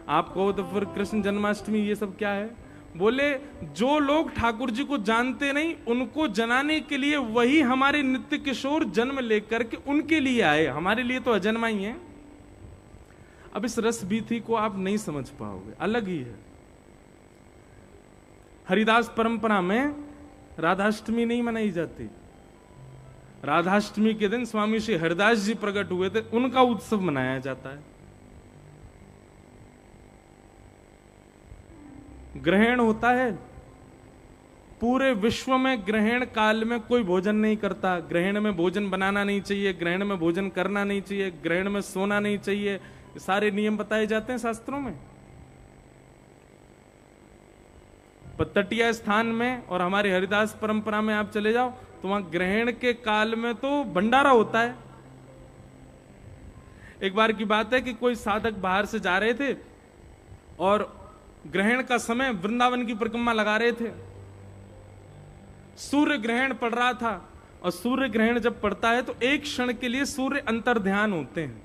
आप कहो तो फिर कृष्ण जन्माष्टमी ये सब क्या है? बोले जो लोग ठाकुर जी को जानते नहीं, उनको जनाने के लिए वही हमारे नित्य किशोर जन्म लेकर के उनके लिए आए। हमारे लिए तो अजन्मा ही है। अब इस रस भीति को आप नहीं समझ पाओगे, अलग ही है। हरिदास परंपरा में राधाष्टमी नहीं मनाई जाती। राधाष्टमी के दिन स्वामी श्री हरिदास जी प्रकट हुए थे, उनका उत्सव मनाया जाता है। ग्रहण होता है, पूरे विश्व में ग्रहण काल में कोई भोजन नहीं करता। ग्रहण में भोजन बनाना नहीं चाहिए, ग्रहण में भोजन करना नहीं चाहिए, ग्रहण में सोना नहीं चाहिए, सारे नियम बताए जाते हैं शास्त्रों में। तटीय स्थान में और हमारे हरिदास परंपरा में आप चले जाओ तो वहां ग्रहण के काल में तो भंडारा होता है। एक बार की बात है कि कोई साधक बाहर से जा रहे थे और ग्रहण का समय वृंदावन की परिक्रमा लगा रहे थे। सूर्य ग्रहण पड़ रहा था और सूर्य ग्रहण जब पड़ता है तो एक क्षण के लिए सूर्य अंतर्ध्यान होते हैं।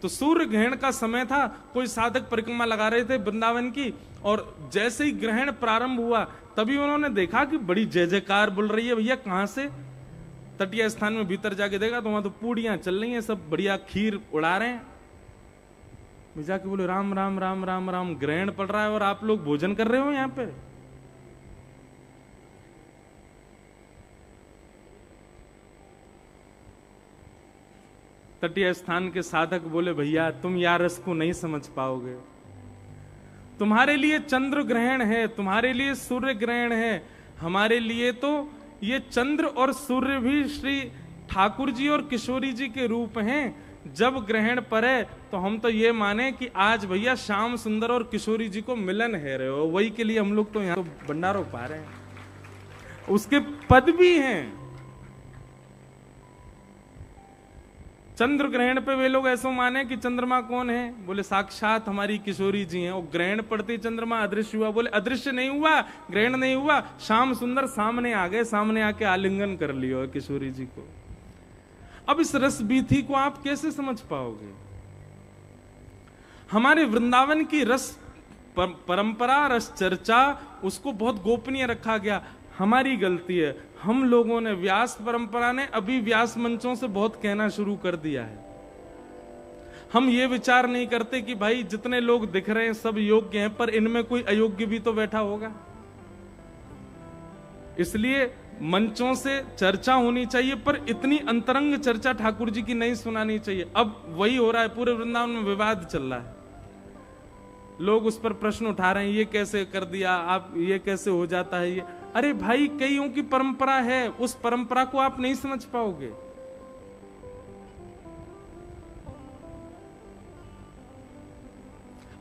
तो सूर्य ग्रहण का समय था, कोई साधक परिक्रमा लगा रहे थे वृंदावन की, और जैसे ही ग्रहण प्रारंभ हुआ तभी उन्होंने देखा कि बड़ी जय जयकार बोल रही है। भैया कहां से? तटीय स्थान में भीतर जाके देखा तो वहां तो पूड़ियां चल रही हैं, सब बढ़िया खीर उड़ा रहे हैं। जाके बोले राम राम राम राम राम, ग्रहण पड़ रहा है और आप लोग भोजन कर रहे हो यहां पे? तटीय स्थान के साधक बोले भैया तुम यार रस को नहीं समझ पाओगे, तुम्हारे लिए चंद्र ग्रहण है, तुम्हारे लिए सूर्य ग्रहण है, हमारे लिए तो ये चंद्र और सूर्य भी श्री ठाकुर जी और किशोरी जी के रूप हैं। जब ग्रहण पड़े तो हम तो ये माने कि आज भैया श्याम सुंदर और किशोरी जी को मिलन है रहे हो, वही के लिए हम लोग तो यहाँ तो भंडारों पा रहे हैं, उसके पद भी हैं। चंद्र ग्रहण पे वे लोग ऐसा माने कि चंद्रमा कौन है? बोले साक्षात हमारी किशोरी जी हैं। वो ग्रहण पड़ते चंद्रमा अदृश्य हुआ। बोले अदृश्य नहीं हुआ, ग्रहण नहीं हुआ, श्याम सुंदर सामने आ गए, सामने आके आलिंगन कर लियो किशोरी जी को। अब इस रस बीथी को आप कैसे समझ पाओगे? हमारे वृंदावन की रस परंपरा, रस चर्चा, उसको बहुत गोपनीय रखा गया। हमारी गलती है, हम लोगों ने, व्यास परंपरा ने अभी व्यास मंचों से बहुत कहना शुरू कर दिया है। हम ये विचार नहीं करते कि भाई जितने लोग दिख रहे हैं सब योग्य हैं, पर इनमें कोई अयोग्य भी तो बैठा होगा। इसलिए मंचों से चर्चा होनी चाहिए, पर इतनी अंतरंग चर्चा ठाकुर जी की नहीं सुनानी चाहिए। अब वही हो रहा है, पूरे वृंदावन में विवाद चल रहा है, लोग उस पर प्रश्न उठा रहे हैं, ये कैसे कर दिया आप, ये कैसे हो जाता है ये। अरे भाई कईयों की परंपरा है, उस परंपरा को आप नहीं समझ पाओगे।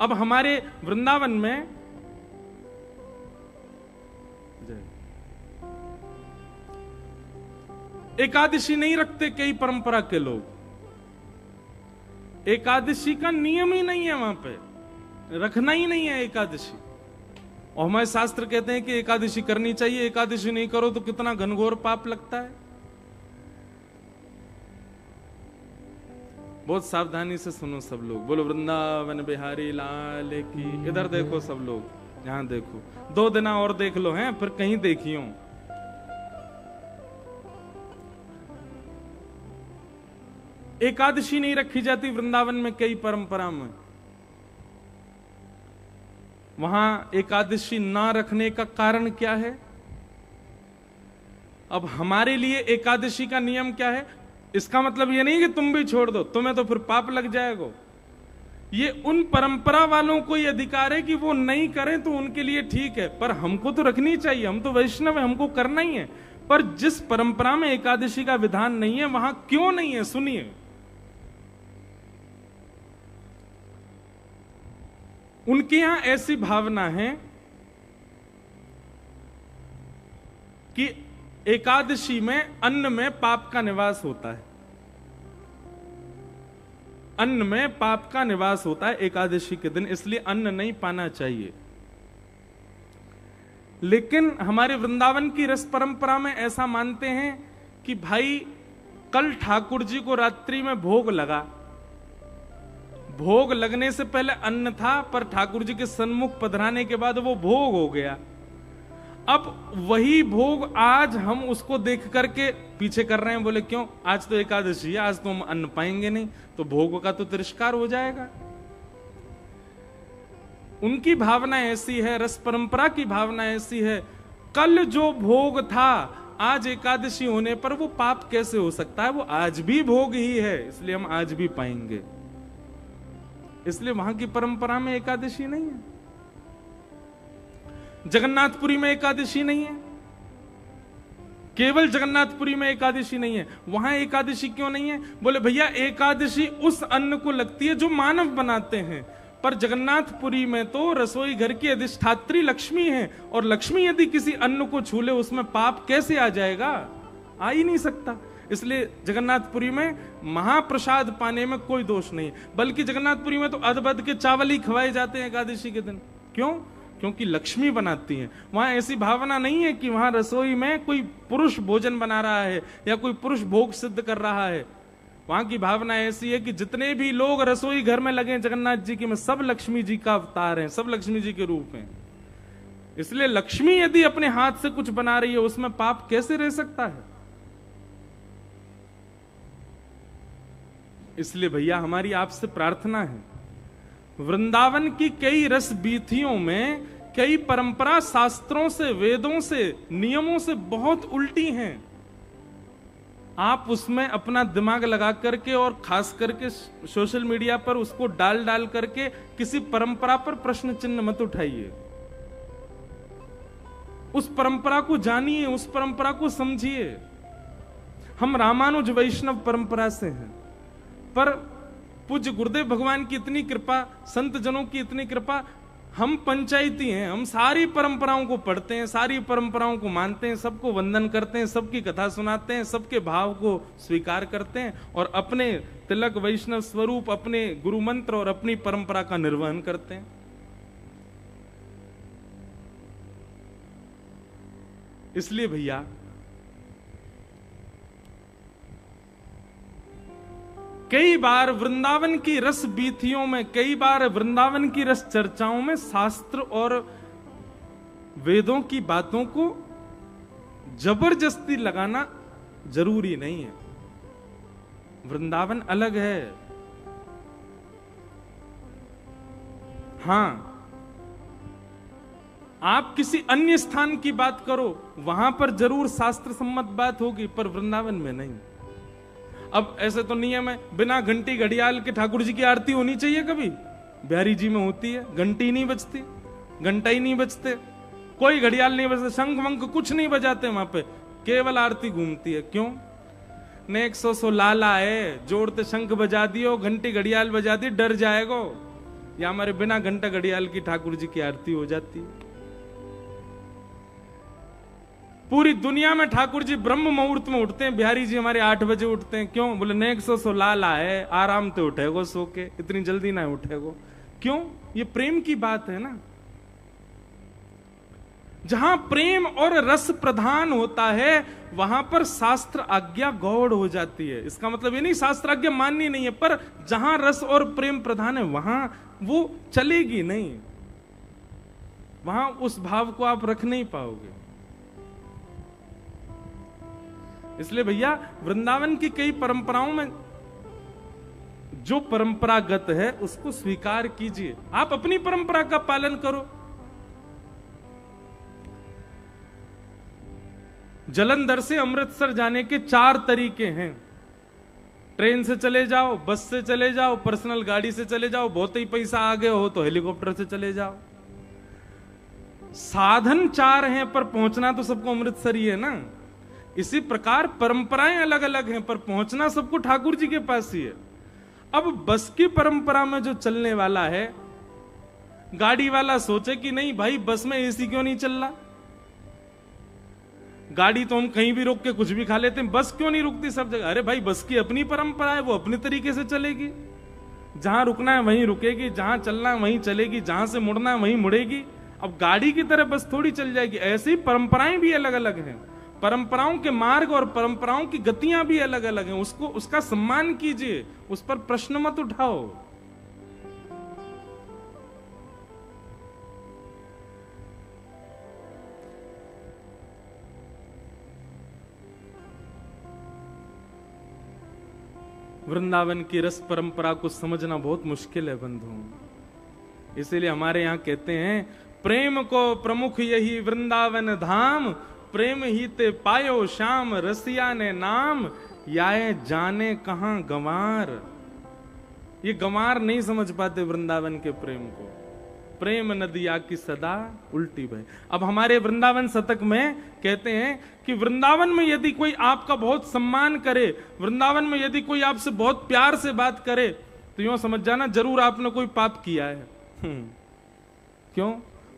अब हमारे वृंदावन में एकादशी नहीं रखते कई परंपरा के लोग, एकादशी का नियम ही नहीं है, वहां पे रखना ही नहीं है एकादशी। और हमारे शास्त्र कहते हैं कि एकादशी करनी चाहिए, एकादशी नहीं करो तो कितना घनघोर पाप लगता है। बहुत सावधानी से सुनो सब लोग, बोलो वृंदावन बिहारी लाल की। इधर देखो सब लोग, यहां देखो, 2 दिन और देख लो हैं, फिर कहीं देखियो। एकादशी नहीं रखी जाती वृंदावन में कई परंपरा में। वहां एकादशी ना रखने का कारण क्या है? अब हमारे लिए एकादशी का नियम क्या है? इसका मतलब ये नहीं कि तुम भी छोड़ दो, तुम्हें तो फिर पाप लग जाएगा। ये उन परंपरा वालों को ये अधिकार है कि वो नहीं करें तो उनके लिए ठीक है, पर हमको तो रखनी चाहिए, हम तो वैष्णव है, हमको करना ही है। पर जिस परंपरा में एकादशी का विधान नहीं है वहां क्यों नहीं है, सुनिए। उनके यहां ऐसी भावना है कि एकादशी में अन्न में पाप का निवास होता है, अन्न में पाप का निवास होता है एकादशी के दिन, इसलिए अन्न नहीं पाना चाहिए। लेकिन हमारे वृंदावन की रस परंपरा में ऐसा मानते हैं कि भाई कल ठाकुर जी को रात्रि में भोग लगा, भोग लगने से पहले अन्न था, पर ठाकुर जी के सन्मुख पधराने के बाद वो भोग हो गया। अब वही भोग आज हम उसको देख करके पीछे कर रहे हैं। बोले क्यों? आज तो एकादशी है, आज तो हम अन्न पाएंगे नहीं, तो भोग का तो तिरस्कार हो जाएगा। उनकी भावना ऐसी है, रस परंपरा की भावना ऐसी है, कल जो भोग था आज एकादशी होने पर वो पाप कैसे हो सकता है? वो आज भी भोग ही है, इसलिए हम आज भी पाएंगे। इसलिए वहां की परंपरा में एकादशी नहीं है। जगन्नाथपुरी में एकादशी नहीं है? केवल जगन्नाथपुरी में एकादशी नहीं है, वहां एकादशी क्यों नहीं है? बोले भैया एकादशी उस अन्न को लगती है जो मानव बनाते हैं, पर जगन्नाथपुरी में तो रसोई घर की अधिष्ठात्री लक्ष्मी है, और लक्ष्मी यदि किसी अन्न को छू ले उसमें पाप कैसे आ जाएगा? आ ही नहीं सकता। इसलिए जगन्नाथपुरी में महाप्रसाद पाने में कोई दोष नहीं, बल्कि जगन्नाथपुरी में तो अदबद के चावल ही खवाए जाते हैं एकादशी के दिन। क्यों? क्योंकि लक्ष्मी बनाती हैं। वहां ऐसी भावना नहीं है कि वहां रसोई में कोई पुरुष भोजन बना रहा है या कोई पुरुष भोग सिद्ध कर रहा है। वहां की भावना ऐसी है कि जितने भी लोग रसोई घर में लगे जगन्नाथ जी के में, सब लक्ष्मी जी का अवतार हैं, सब लक्ष्मी जी के रूप हैं। इसलिए लक्ष्मी यदि अपने हाथ से कुछ बना रही है उसमें पाप कैसे रह सकता है? इसलिए भैया हमारी आपसे प्रार्थना है, वृंदावन की कई रस बीथियों में कई परंपरा शास्त्रों से, वेदों से, नियमों से बहुत उल्टी हैं। आप उसमें अपना दिमाग लगा करके और खास करके सोशल मीडिया पर उसको डाल डाल करके किसी परंपरा पर प्रश्न चिन्ह मत उठाइए। उस परंपरा को जानिए, उस परंपरा को समझिए। हम रामानुज वैष्णव परंपरा से हैं, पर पूज्य गुरुदेव भगवान की इतनी कृपा, संत जनों की इतनी कृपा, हम पंचायती हैं। हम सारी परंपराओं को पढ़ते हैं, सारी परंपराओं को मानते हैं, सबको वंदन करते हैं, सबकी कथा सुनाते हैं, सबके भाव को स्वीकार करते हैं और अपने तिलक वैष्णव स्वरूप, अपने गुरु मंत्र और अपनी परंपरा का निर्वहन करते हैं। इसलिए भैया कई बार वृंदावन की रस बीथियों में, कई बार वृंदावन की रस चर्चाओं में शास्त्र और वेदों की बातों को जबरदस्ती लगाना जरूरी नहीं है। वृंदावन अलग है। हां, आप किसी अन्य स्थान की बात करो, वहां पर जरूर शास्त्र सम्मत बात होगी, पर वृंदावन में नहीं। अब ऐसे तो नियम है, बिना घंटी घड़ियाल के ठाकुर जी की आरती होनी चाहिए। कभी बिहारी जी में होती है, घंटी नहीं बजती, घंटा ही नहीं बजते, कोई घड़ियाल नहीं बजते, शंख वंख कुछ नहीं बजाते वहां पे, केवल आरती घूमती है। क्यों? ने 100 लाला है, जोड़ते शंख बजा दियो, घंटी घड़ियाल बजा दी, डर जाएगो। या हमारे बिना घंटा घड़ियाल की ठाकुर जी की आरती हो जाती है। पूरी दुनिया में ठाकुर जी ब्रह्म मुहूर्त में उठते हैं, बिहारी जी हमारे 8 बजे उठते हैं। क्यों? बोले ने 100 लाला है, आराम से उठेगो, सो के, इतनी जल्दी ना उठेगो। क्यों? ये प्रेम की बात है ना। जहां प्रेम और रस प्रधान होता है वहां पर शास्त्र आज्ञा गौड़ हो जाती है। इसका मतलब ये नहीं शास्त्र आज्ञा माननी नहीं है, पर जहां रस और प्रेम प्रधान है वहां वो चलेगी नहीं, वहां उस भाव को आप रख नहीं पाओगे। इसलिए भैया वृंदावन की कई परंपराओं में जो परंपरागत है उसको स्वीकार कीजिए, आप अपनी परंपरा का पालन करो। जालंधर से अमृतसर जाने के 4 तरीके हैं। ट्रेन से चले जाओ, बस से चले जाओ, पर्सनल गाड़ी से चले जाओ, बहुत ही पैसा आगे हो तो हेलीकॉप्टर से चले जाओ। साधन 4 हैं पर पहुंचना तो सबको अमृतसर ही है ना। इसी प्रकार परंपराएं अलग अलग हैं पर पहुंचना सबको ठाकुर जी के पास ही है। अब बस की परंपरा में जो चलने वाला है, गाड़ी वाला सोचे कि नहीं भाई बस में एसी क्यों नहीं चल रहा, गाड़ी तो हम कहीं भी रोक के कुछ भी खा लेते हैं, बस क्यों नहीं रुकती सब जगह। अरे भाई बस की अपनी परंपरा है, वो अपने तरीके से चलेगी, जहां रुकना है वहीं रुकेगी, जहां चलना है वहीं चलेगी, जहां से मुड़ना है वहीं मुड़ेगी। अब गाड़ी की तरह बस थोड़ी चल जाएगी। ऐसे ही परंपराएं भी अलग अलग हैं, परंपराओं के मार्ग और परंपराओं की गतियां भी अलग अलग हैं। उसको उसका सम्मान कीजिए, उस पर प्रश्न मत उठाओ। वृंदावन की रस परंपरा को समझना बहुत मुश्किल है बंधुओं। इसीलिए हमारे यहां कहते हैं प्रेम को प्रमुख यही वृंदावन धाम, प्रेम ही ते पायो श्याम रसिया ने नाम, याए जाने कहां गंवार। ये गंवार नहीं समझ पाते वृंदावन के प्रेम को। प्रेम नदिया की सदा उल्टी बहे। अब हमारे वृंदावन शतक में कहते हैं कि वृंदावन में यदि कोई आपका बहुत सम्मान करे, वृंदावन में यदि कोई आपसे बहुत प्यार से बात करे, तो यूं समझ जाना जरूर आपने कोई पाप किया है। क्यों?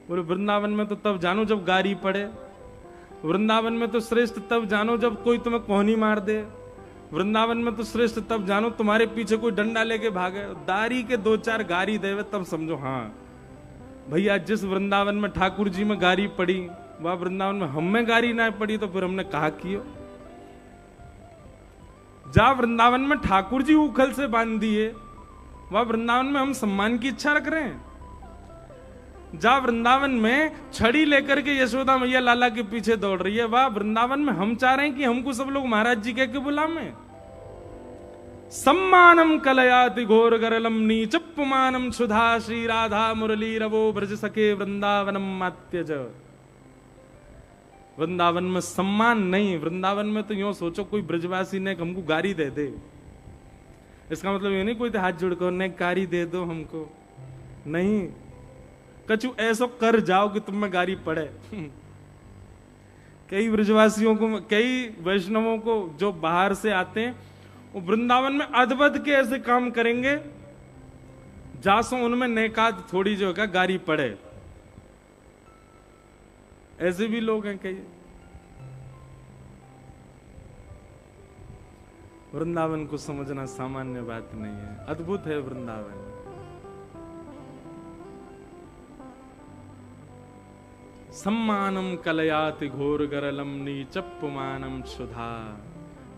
बोले वृंदावन में तो तब जानो जब गारी पड़े, वृंदावन में तो श्रेष्ठ तब जानो जब कोई तुम्हें कोहनी मार दे, वृंदावन में तो श्रेष्ठ तब जानो तुम्हारे पीछे कोई डंडा लेके भागे, दारी के 2-4 गारी देवे तब समझो हाँ भैया जिस वृंदावन में ठाकुर जी में गारी पड़ी वह वृंदावन में हम में गारी ना पड़ी तो फिर हमने कहा कियो। जा वृंदावन में ठाकुर जी उखल से बांध दिए वह वृंदावन में हम सम्मान की इच्छा रख रहे हैं। जा वृंदावन में छड़ी लेकर के यशोदा मैया लाला के पीछे दौड़ रही है, वह वृंदावन में हम चाह रहे हैं कि हमको सब लोग महाराज जी कह के बुलावे। सम्मानम कलयाति घोर गरलम नीचपुमानम सुधा श्री राधा मुरली रवो ब्रज सके वृंदावनम मात्यज। वृंदावन में सम्मान नहीं, वृंदावन में तो यूं सोचो कोई ब्रजवासी ने हमको गारी दे दे, इसका मतलब ये नहीं कोई तो हाथ जोड़कर ने गारी दे दो हमको, नहीं, कछु ऐसा कर जाओ कि तुम में गारी पड़े। कई ब्रजवासियों को, कई वैष्णवों को जो बाहर से आते हैं वो वृंदावन में अद्भुत के ऐसे काम करेंगे जासो उनमें नेकाद थोड़ी जो है गारी पड़े। ऐसे भी लोग हैं कई। वृंदावन को समझना सामान्य बात नहीं है, अद्भुत है वृंदावन। सम्मानम कलयाति घोर गरलम नीचपुमानम सुधा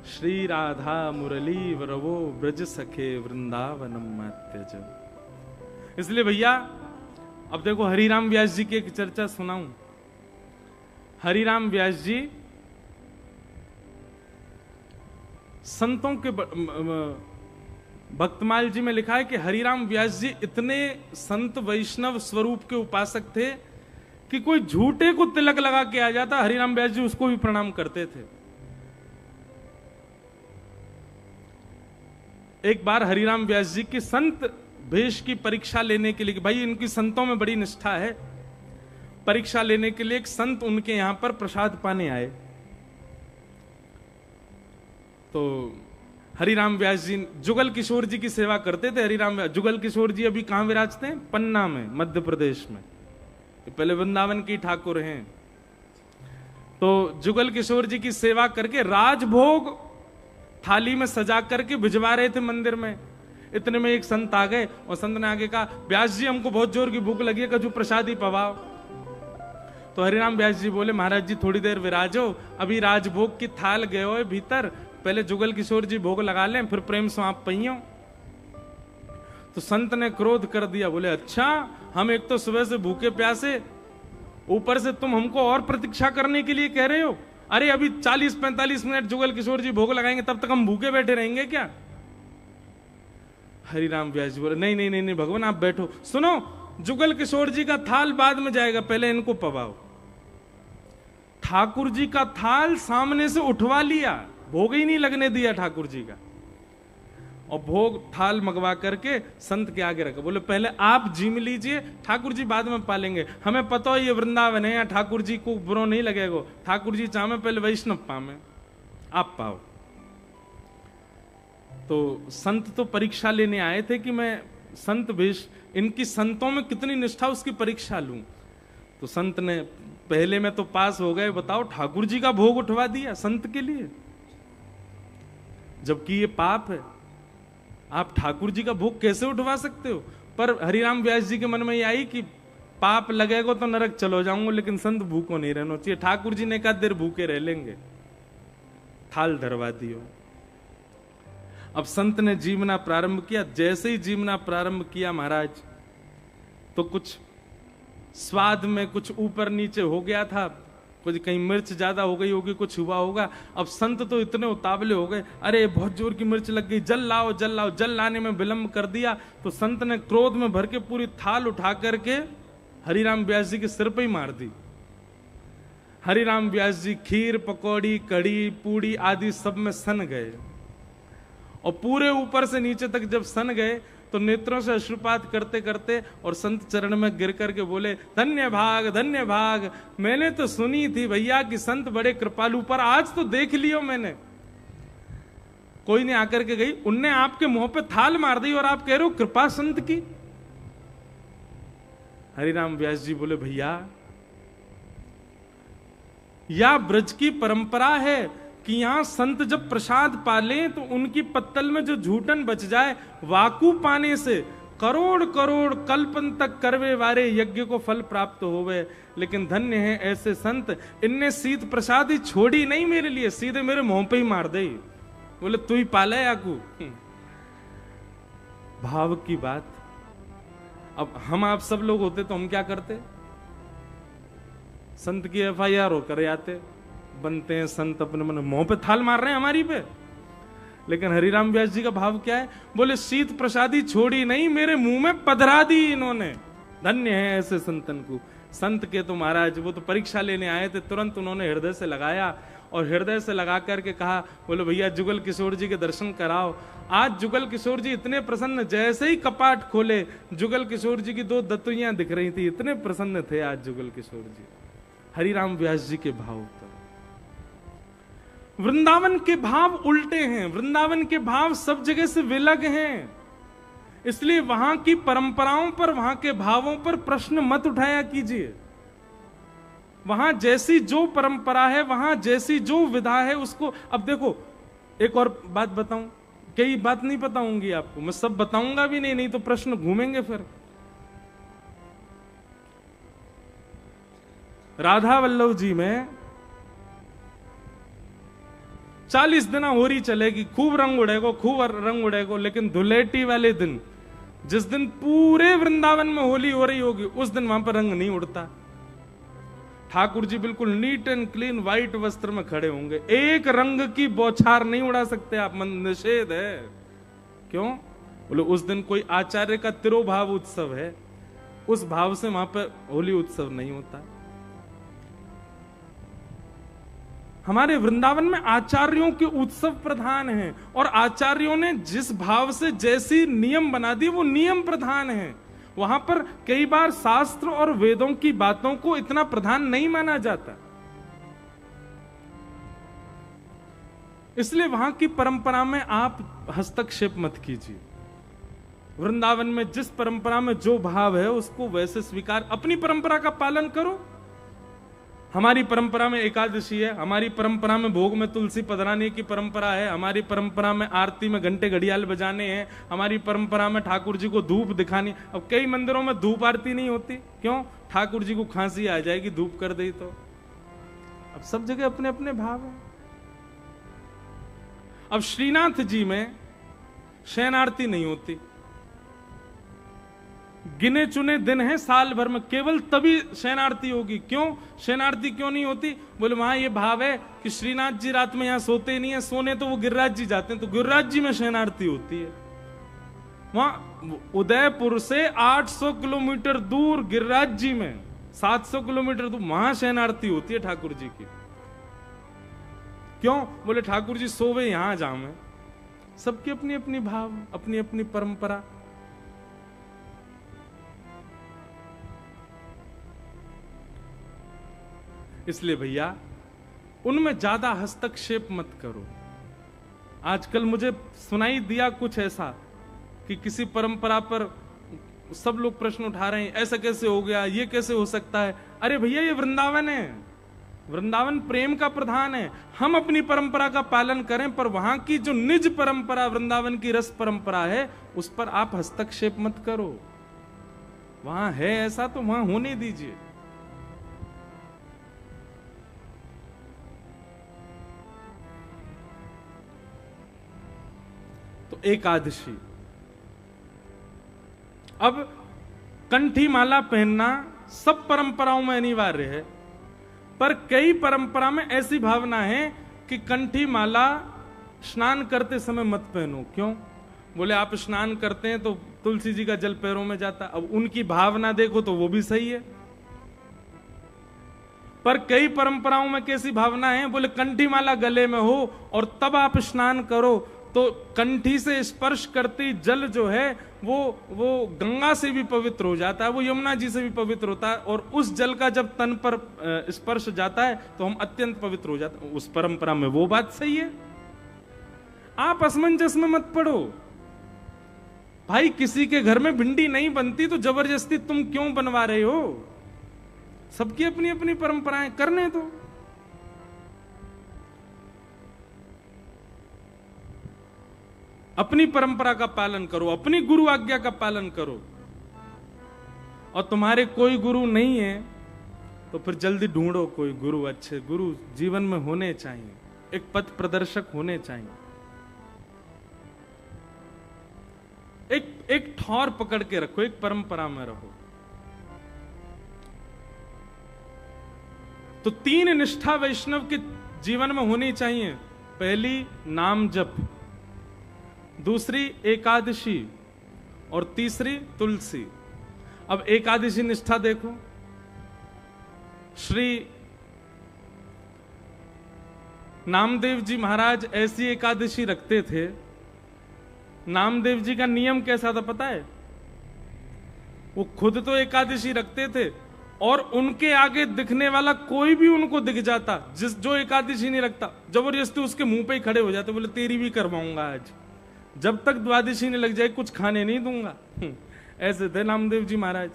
श्री राधा मुरली वरवो ब्रज सखे वृंदावनम मात्यज। इसलिए भैया अब देखो हरिराम व्यास जी की एक चर्चा सुनाऊं। हरिराम व्यास जी संतों के भक्तमाल जी में लिखा है कि हरिराम व्यास जी इतने संत वैष्णव स्वरूप के उपासक थे कि कोई झूठे को तिलक लगा के आ जाता हरिराम व्यास जी उसको भी प्रणाम करते थे। एक बार हरिराम व्यास जी की संत भेष की परीक्षा लेने के लिए, कि भाई इनकी संतों में बड़ी निष्ठा है, परीक्षा लेने के लिए एक संत उनके यहां पर प्रसाद पाने आए। तो हरिराम व्यास जी जुगल किशोर जी की सेवा करते थे। हरिराम जुगल किशोर जी अभी कहां विराजते हैं? पन्ना में, मध्य प्रदेश में। पहले वृंदावन की ठाकुर हैं। तो जुगल किशोर जी की सेवा करके राजभोग थाली में सजा करके भिजवा रहे थे मंदिर में। इतने में एक संत आ गए और संत ने आगे कहा, व्यास जी हमको बहुत जोर की भूख लगी है, कछु प्रसादी पवाओ। तो हरिराम व्यास जी बोले, महाराज जी थोड़ी देर विराजो, अभी राजभोग की थाल गए हो भीतर, पहले जुगल किशोर जी भोग लगा लें, फिर प्रेम से आप पहियो। तो संत ने क्रोध कर दिया, बोले अच्छा, हम एक तो सुबह से भूखे प्यासे, ऊपर से तुम हमको और प्रतीक्षा करने के लिए कह रहे हो। अरे अभी 40-45 मिनट जुगल किशोर जी भोग लगाएंगे, तब तक हम भूखे बैठे रहेंगे क्या? हरिराम व्यास जी बोले, नहीं नहीं नहीं नहीं भगवान आप बैठो, सुनो जुगल किशोर जी का थाल बाद में जाएगा, पहले इनको पवाओ। ठाकुर जी का थाल सामने से उठवा लिया, भोग ही नहीं लगने दिया ठाकुर जी का, और भोग थाल मंगवा करके संत के आगे रखा। बोले पहले आप जीम लीजिए, ठाकुर जी बाद में पालेंगे, हमें पता है ये वृंदावन है, यहाँ ठाकुर जी को बुरा नहीं लगेगा, ठाकुर जी चाहे पहले वैष्णव पावे, आप पाओ। तो संत तो परीक्षा लेने आए थे कि मैं संत भेष, इनकी संतों में कितनी निष्ठा उसकी परीक्षा लूं। तो संत ने पहले में तो पास हो गए, बताओ ठाकुर जी का भोग उठवा दिया संत के लिए, जबकि ये पाप है। आप ठाकुर जी का भोग कैसे उठवा सकते हो? पर हरिराम व्यास जी के मन में ये आई कि पाप लगेगा तो नरक चलो जाऊंगा, लेकिन संत भूखो नहीं रहना चाहिए। ठाकुर जी ने कहा देर भूखे रह लेंगे, थाल धरवा दियो। अब संत ने जीवना प्रारंभ किया। जैसे ही जीवना प्रारंभ किया महाराज, तो कुछ स्वाद में कुछ ऊपर नीचे हो गया था, कुछ कहीं मिर्च ज्यादा हो गई होगी, कुछ हुआ होगा। अब संत तो इतने उतावले हो गए, अरे बहुत जोर की मिर्च लग गई, जल लाओ जल लाओ। जल लाने में विलंब कर दिया तो संत ने क्रोध में भर के पूरी थाल उठा करके हरिराम व्यास जी के सिर पे ही मार दी। हरिराम व्यास जी खीर पकौड़ी कढ़ी पूड़ी आदि सब में सन गए, और पूरे ऊपर से नीचे तक जब सन गए तो नेत्रों से अश्रुपात करते करते और संत चरण में गिर करके बोले, धन्य भाग, मैंने तो सुनी थी भैया कि संत बड़े कृपालु, पर आज तो देख लियो मैंने। कोई ने आकर के गई, उनने आपके मुंह पे थाल मार दी और आप कह रहे हो कृपा संत की। हरिराम व्यास जी बोले, भैया या ब्रज की परंपरा है कि यहां संत जब प्रसाद पाले तो उनकी पत्तल में जो झूठन बच जाए, वाकू पाने से करोड़ करोड़ कल्पन तक करवे वारे यज्ञ को फल प्राप्त होवे। लेकिन धन्य है ऐसे संत, इनने शीत प्रसाद ही छोड़ी नहीं मेरे लिए, सीधे मेरे मुंह पे ही मार दे। बोले तू ही पाला याकू। भाव की बात। अब हम आप सब लोग होते तो हम क्या करते? संत की FIR होकर आते, बनते हैं संत, अपने मन मुंह पे थाल मार रहे हैं हमारी पे। लेकिन हरिराम व्यास जी का भाव क्या है? बोले शीत प्रसादी छोड़ी नहीं, मेरे मुंह में पधरा दी इन्होंने। धन्य है ऐसे संतन को। संत के तो महाराज वो तो परीक्षा लेने आए थे, तुरंत उन्होंने हृदय से लगाया और हृदय से लगा करके कहा, बोले भैया जुगल किशोर जी के दर्शन कराओ। आज जुगल किशोर जी इतने प्रसन्न, जैसे ही कपाट खोले जुगल किशोर जी की 2 दत्तुइयां दिख रही थी, इतने प्रसन्न थे आज जुगल किशोर जी। हरिराम व्यास जी के भाव पर। वृंदावन के भाव उल्टे हैं, वृंदावन के भाव सब जगह से विलग हैं। इसलिए वहां की परंपराओं पर, वहां के भावों पर प्रश्न मत उठाया कीजिए। वहां जैसी जो परंपरा है, वहां जैसी जो विधा है, उसको। अब देखो एक और बात बताऊं, कई बात नहीं बताऊंगी आपको, मैं सब बताऊंगा भी नहीं तो प्रश्न घूमेंगे फिर। राधा वल्लभ जी में 40 दिन होरी चलेगी, खूब रंग उड़ेगो, लेकिन धुलेटी वाले दिन, जिस दिन पूरे वृंदावन में होली हो रही होगी, उस दिन वहां पर रंग नहीं उड़ता। ठाकुर जी बिल्कुल नीट एंड क्लीन व्हाइट वस्त्र में खड़े होंगे, एक रंग की बौछार नहीं उड़ा सकते आप, निषेध है। क्यों? बोले उस दिन कोई आचार्य का तिरोभाव उत्सव है, उस भाव से वहां पर होली उत्सव नहीं होता। हमारे वृंदावन में आचार्यों के उत्सव प्रधान हैं, और आचार्यों ने जिस भाव से जैसी नियम बना दी वो नियम प्रधान है। वहां पर कई बार शास्त्र और वेदों की बातों को इतना प्रधान नहीं माना जाता। इसलिए वहां की परंपरा में आप हस्तक्षेप मत कीजिए। वृंदावन में जिस परंपरा में जो भाव है उसको वैसे स्वीकार, अपनी परंपरा का पालन करो। हमारी परंपरा में एकादशी है, हमारी परंपरा में भोग में तुलसी पधराने की परंपरा है, हमारी परंपरा में आरती में घंटे घड़ियाल बजाने हैं, हमारी परंपरा में ठाकुर जी को धूप दिखानी। अब कई मंदिरों में धूप आरती नहीं होती, क्यों? ठाकुर जी को खांसी आ जाएगी धूप कर दे तो। अब सब जगह अपने अपने भाव है। अब श्रीनाथ जी में शयन आरती नहीं होती, गिने चुने दिन हैं साल भर में, केवल तभी शयन आरती होगी। क्यों शयन आरती क्यों नहीं होती? बोले वहां ये भाव है कि श्रीनाथ जी रात में यहां सोते ही नहीं है, सोने तो वो गिरिराज जी जाते हैं, तो गिरिराज जी में शयन आरती होती है। वहां उदयपुर से 800 किलोमीटर दूर गिरिराज जी में 700 किलोमीटर दूर, वहां शयन आरती होती है ठाकुर जी की। क्यों? बोले ठाकुर जी सोवे यहां जामे। सबकी अपनी अपनी भाव, अपनी अपनी परंपरा। इसलिए भैया उनमें ज्यादा हस्तक्षेप मत करो। आजकल मुझे सुनाई दिया कुछ ऐसा कि किसी परंपरा पर सब लोग प्रश्न उठा रहे हैं, ऐसा कैसे हो गया, ये कैसे हो सकता है। अरे भैया ये वृंदावन है, वृंदावन प्रेम का प्रधान है। हम अपनी परंपरा का पालन करें, पर वहां की जो निज परंपरा, वृंदावन की रस परंपरा है, उस पर आप हस्तक्षेप मत करो। वहां है ऐसा तो वहां होने दीजिए। तो एकादशी, अब कंठी माला पहनना सब परंपराओं में अनिवार्य है, पर कई परंपरा में ऐसी भावना है कि कंठी माला स्नान करते समय मत पहनो। क्यों? बोले आप स्नान करते हैं तो तुलसी जी का जल पैरों में जाता। अब उनकी भावना देखो तो वो भी सही है, पर कई परंपराओं में कैसी भावना है? बोले कंठी माला गले में हो और तब आप स्नान करो, तो कंठी से स्पर्श करती जल जो है वो गंगा से भी पवित्र हो जाता है, वो यमुना जी से भी पवित्र होता है, और उस जल का जब तन पर स्पर्श जाता है तो हम अत्यंत पवित्र हो जाते हैं। उस परंपरा में वो बात सही है, आप असमंजस में मत पड़ो। भाई किसी के घर में भिंडी नहीं बनती तो जबरदस्ती तुम क्यों बनवा रहे हो? सबकी अपनी अपनी परंपराएं, करने दो। अपनी परंपरा का पालन करो, अपनी गुरु आज्ञा का पालन करो। और तुम्हारे कोई गुरु नहीं है तो फिर जल्दी ढूंढो कोई गुरु। अच्छे गुरु जीवन में होने चाहिए, एक पथ प्रदर्शक होने चाहिए, एक ठौर पकड़ के रखो, एक परंपरा में रहो। तो 3 निष्ठा वैष्णव के जीवन में होनी चाहिए। पहली नाम जप, दूसरी एकादशी, और तीसरी तुलसी। अब एकादशी निष्ठा देखो, श्री नामदेव जी महाराज ऐसी एकादशी रखते थे। नामदेव जी का नियम कैसा था पता है? वो खुद तो एकादशी रखते थे, और उनके आगे दिखने वाला कोई भी उनको दिख जाता, जो एकादशी नहीं रखता, जबरदस्ती उसके मुंह पे ही खड़े हो जाते, बोले तेरी भी करवाऊंगा आज, जब तक द्वादशी नहीं लग जाए कुछ खाने नहीं दूंगा। ऐसे थे नामदेव जी महाराज।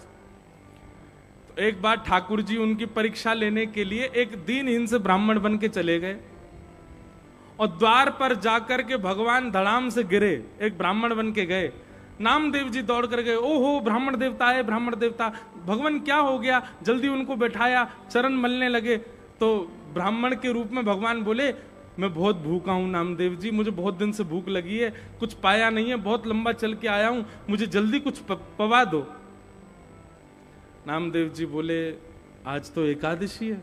तो एक बार ठाकुर जी उनकी परीक्षा लेने के लिए एक दीनहीन से ब्राह्मण बन के चले गए, और द्वार पर जाकर के भगवान धड़ाम से गिरे, एक ब्राह्मण बन के गए। नामदेव जी दौड़ कर गए, ओहो ब्राह्मण देवता है, ब्राह्मण देवता, भगवान क्या हो गया? जल्दी उनको बैठाया, चरण मलने लगे। तो ब्राह्मण के रूप में भगवान बोले, मैं बहुत भूखा हूं नामदेव जी, मुझे बहुत दिन से भूख लगी है, कुछ पाया नहीं है, बहुत लंबा चल के आया हूं, मुझे जल्दी कुछ पवा दो। नामदेव जी बोले, आज तो एकादशी है,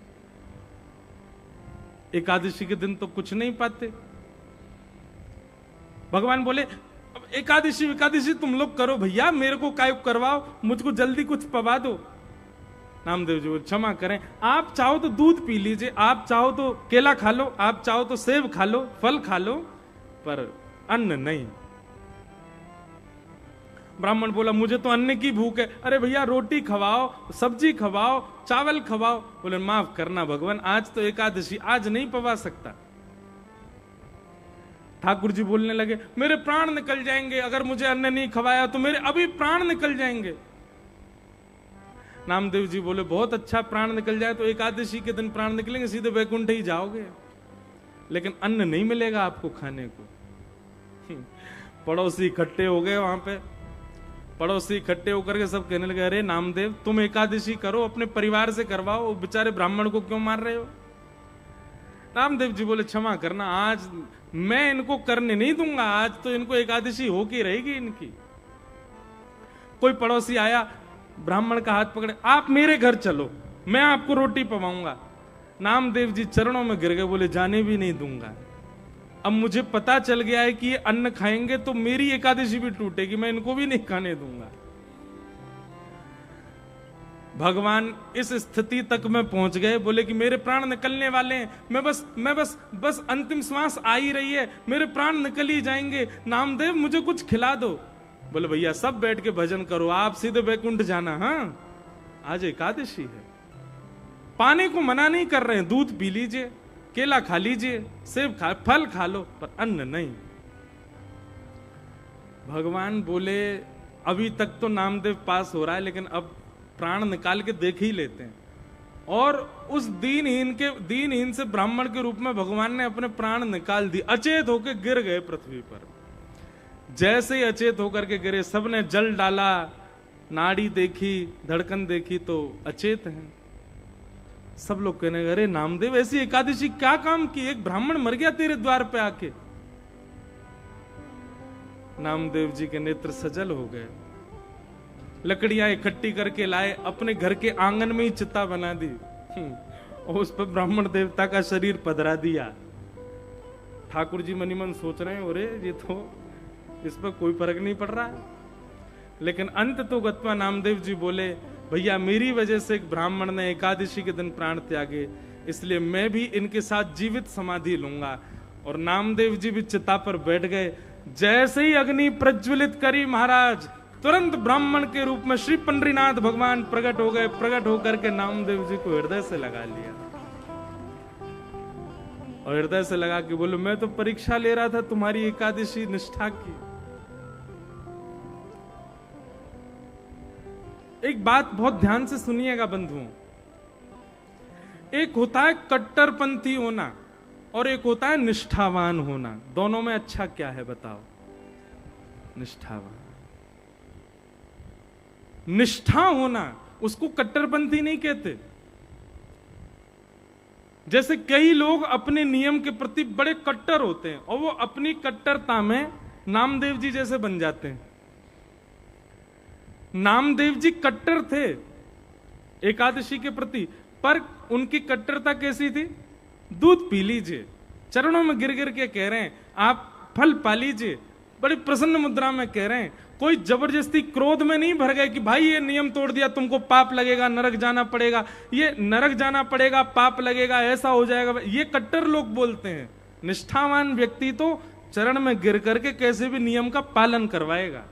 एकादशी के दिन तो कुछ नहीं पाते। भगवान बोले, अब एकादशी तुम लोग करो भैया, मेरे को काय करवाओ, मुझको जल्दी कुछ पवा दो। नामदेव जी बोले, क्षमा करें, आप चाहो तो दूध पी लीजिए, आप चाहो तो केला खा लो, आप चाहो तो सेब खा लो, फल खा लो, पर अन्न नहीं। ब्राह्मण बोला, मुझे तो अन्न की भूख है। अरे भैया रोटी खवाओ, सब्जी खवाओ, चावल खवाओ। बोले, माफ करना भगवान, आज तो एकादशी, आज नहीं पवा सकता। ठाकुर जी बोलने लगे, मेरे प्राण निकल जाएंगे, अगर मुझे अन्न नहीं खवाया तो मेरे अभी प्राण निकल जाएंगे। नामदेव जी बोले, बहुत अच्छा, प्राण निकल जाए तो एकादशी के दिन प्राण निकलेंगे, सीधे वैकुंठ ही जाओगे, लेकिन अन्न नहीं मिलेगा आपको खाने को। पड़ोसी इकट्ठे हो गए वहां पे, पड़ोसी इकट्ठे होकर के सब कहने लगे, अरे नामदेव तुम एकादशी करो, अपने परिवार से करवाओ, बेचारे ब्राह्मण को क्यों मार रहे हो? नामदेव जी बोले, क्षमा करना, आज मैं इनको करने नहीं दूंगा, आज तो इनको एकादशी होके रहेगी इनकी। कोई पड़ोसी आया, ब्राह्मण का हाथ पकड़े, आप मेरे घर चलो, मैं आपको रोटी पवाऊंगा। नामदेव जी चरणों में गिर गए, बोले, जाने भी नहीं दूंगा। अब मुझे पता चल गया है कि ये अन्न खाएंगे तो मेरी एकादशी भी टूटेगी, मैं इनको भी नहीं खाने दूंगा। भगवान इस स्थिति तक में पहुंच गए, बोले कि मेरे प्राण निकलने वाले हैं, मैं बस अंतिम श्वास आ ही रही है, मेरे प्राण निकल ही जाएंगे, नामदेव मुझे कुछ खिला दो। बोले, भैया सब बैठ के भजन करो, आप सीधे वैकुंठ जाना, हाँ आज एकादशी है। पानी को मना नहीं कर रहे हैं, दूध पी लीजिए, केला खा लीजिए, सेब खा, फल खा लो, पर अन्न नहीं। भगवान बोले, अभी तक तो नामदेव पास हो रहा है, लेकिन अब प्राण निकाल के देख ही लेते हैं। और उस दीनहीन से ब्राह्मण के रूप में भगवान ने अपने प्राण निकाल दिए, अचेत होकर गिर गए पृथ्वी पर। जैसे ही अचेत होकर के गिरे, सबने जल डाला, नाड़ी देखी, धड़कन देखी तो अचेत हैं। सब लोग कहने लगे, अरे नामदेव ऐसी एकादशी क्या काम की, एक ब्राह्मण मर गया तेरे द्वार पे आके। नामदेव जी के नेत्र सजल हो गए, लकड़ियां इकट्ठी करके लाए, अपने घर के आंगन में ही चिता बना दी, और उस पर ब्राह्मण देवता का शरीर पधरा दिया। ठाकुर जी मनी मन सोच रहे हैं, अरे ये तो इस पर कोई फर्क नहीं पड़ रहा है। लेकिन अंत तो गत्वा नामदेव जी बोले, भैया मेरी वजह से एक ब्राह्मण ने एकादशी के दिन प्राण त्यागे, इसलिए मैं भी इनके साथ जीवित समाधि लूंगा। और नामदेव जी भी चिता पर बैठ गए। जैसे ही अग्नि प्रज्वलित करी महाराज, तुरंत ब्राह्मण के रूप में श्री पंडरीनाथ भगवान प्रकट हो गए। प्रकट होकर के नामदेव जी को हृदय से लगा लिया और हृदय से लगा के बोलो, मैं तो परीक्षा ले रहा था तुम्हारी एकादशी निष्ठा की। एक बात बहुत ध्यान से सुनिएगा बंधुओं, एक होता है कट्टरपंथी होना और एक होता है निष्ठावान होना। दोनों में अच्छा क्या है बताओ? निष्ठावान। निष्ठा होना उसको कट्टरपंथी नहीं कहते। जैसे कई लोग अपने नियम के प्रति बड़े कट्टर होते हैं और वो अपनी कट्टरता में नामदेव जी जैसे बन जाते हैं। नामदेव जी कट्टर थे एकादशी के प्रति, पर उनकी कट्टरता कैसी थी? दूध पी लीजिए, चरणों में गिर गिर के कह रहे हैं आप फल पा लीजिए, बड़ी प्रसन्न मुद्रा में कह रहे हैं। कोई जबरदस्ती क्रोध में नहीं भर गए कि भाई ये नियम तोड़ दिया तुमको पाप लगेगा, नरक जाना पड़ेगा, ये नरक जाना पड़ेगा, पाप लगेगा, ऐसा हो जाएगा। ये कट्टर लोग बोलते हैं। निष्ठावान व्यक्ति तो चरण में गिर करके कैसे भी नियम का पालन करवाएगा।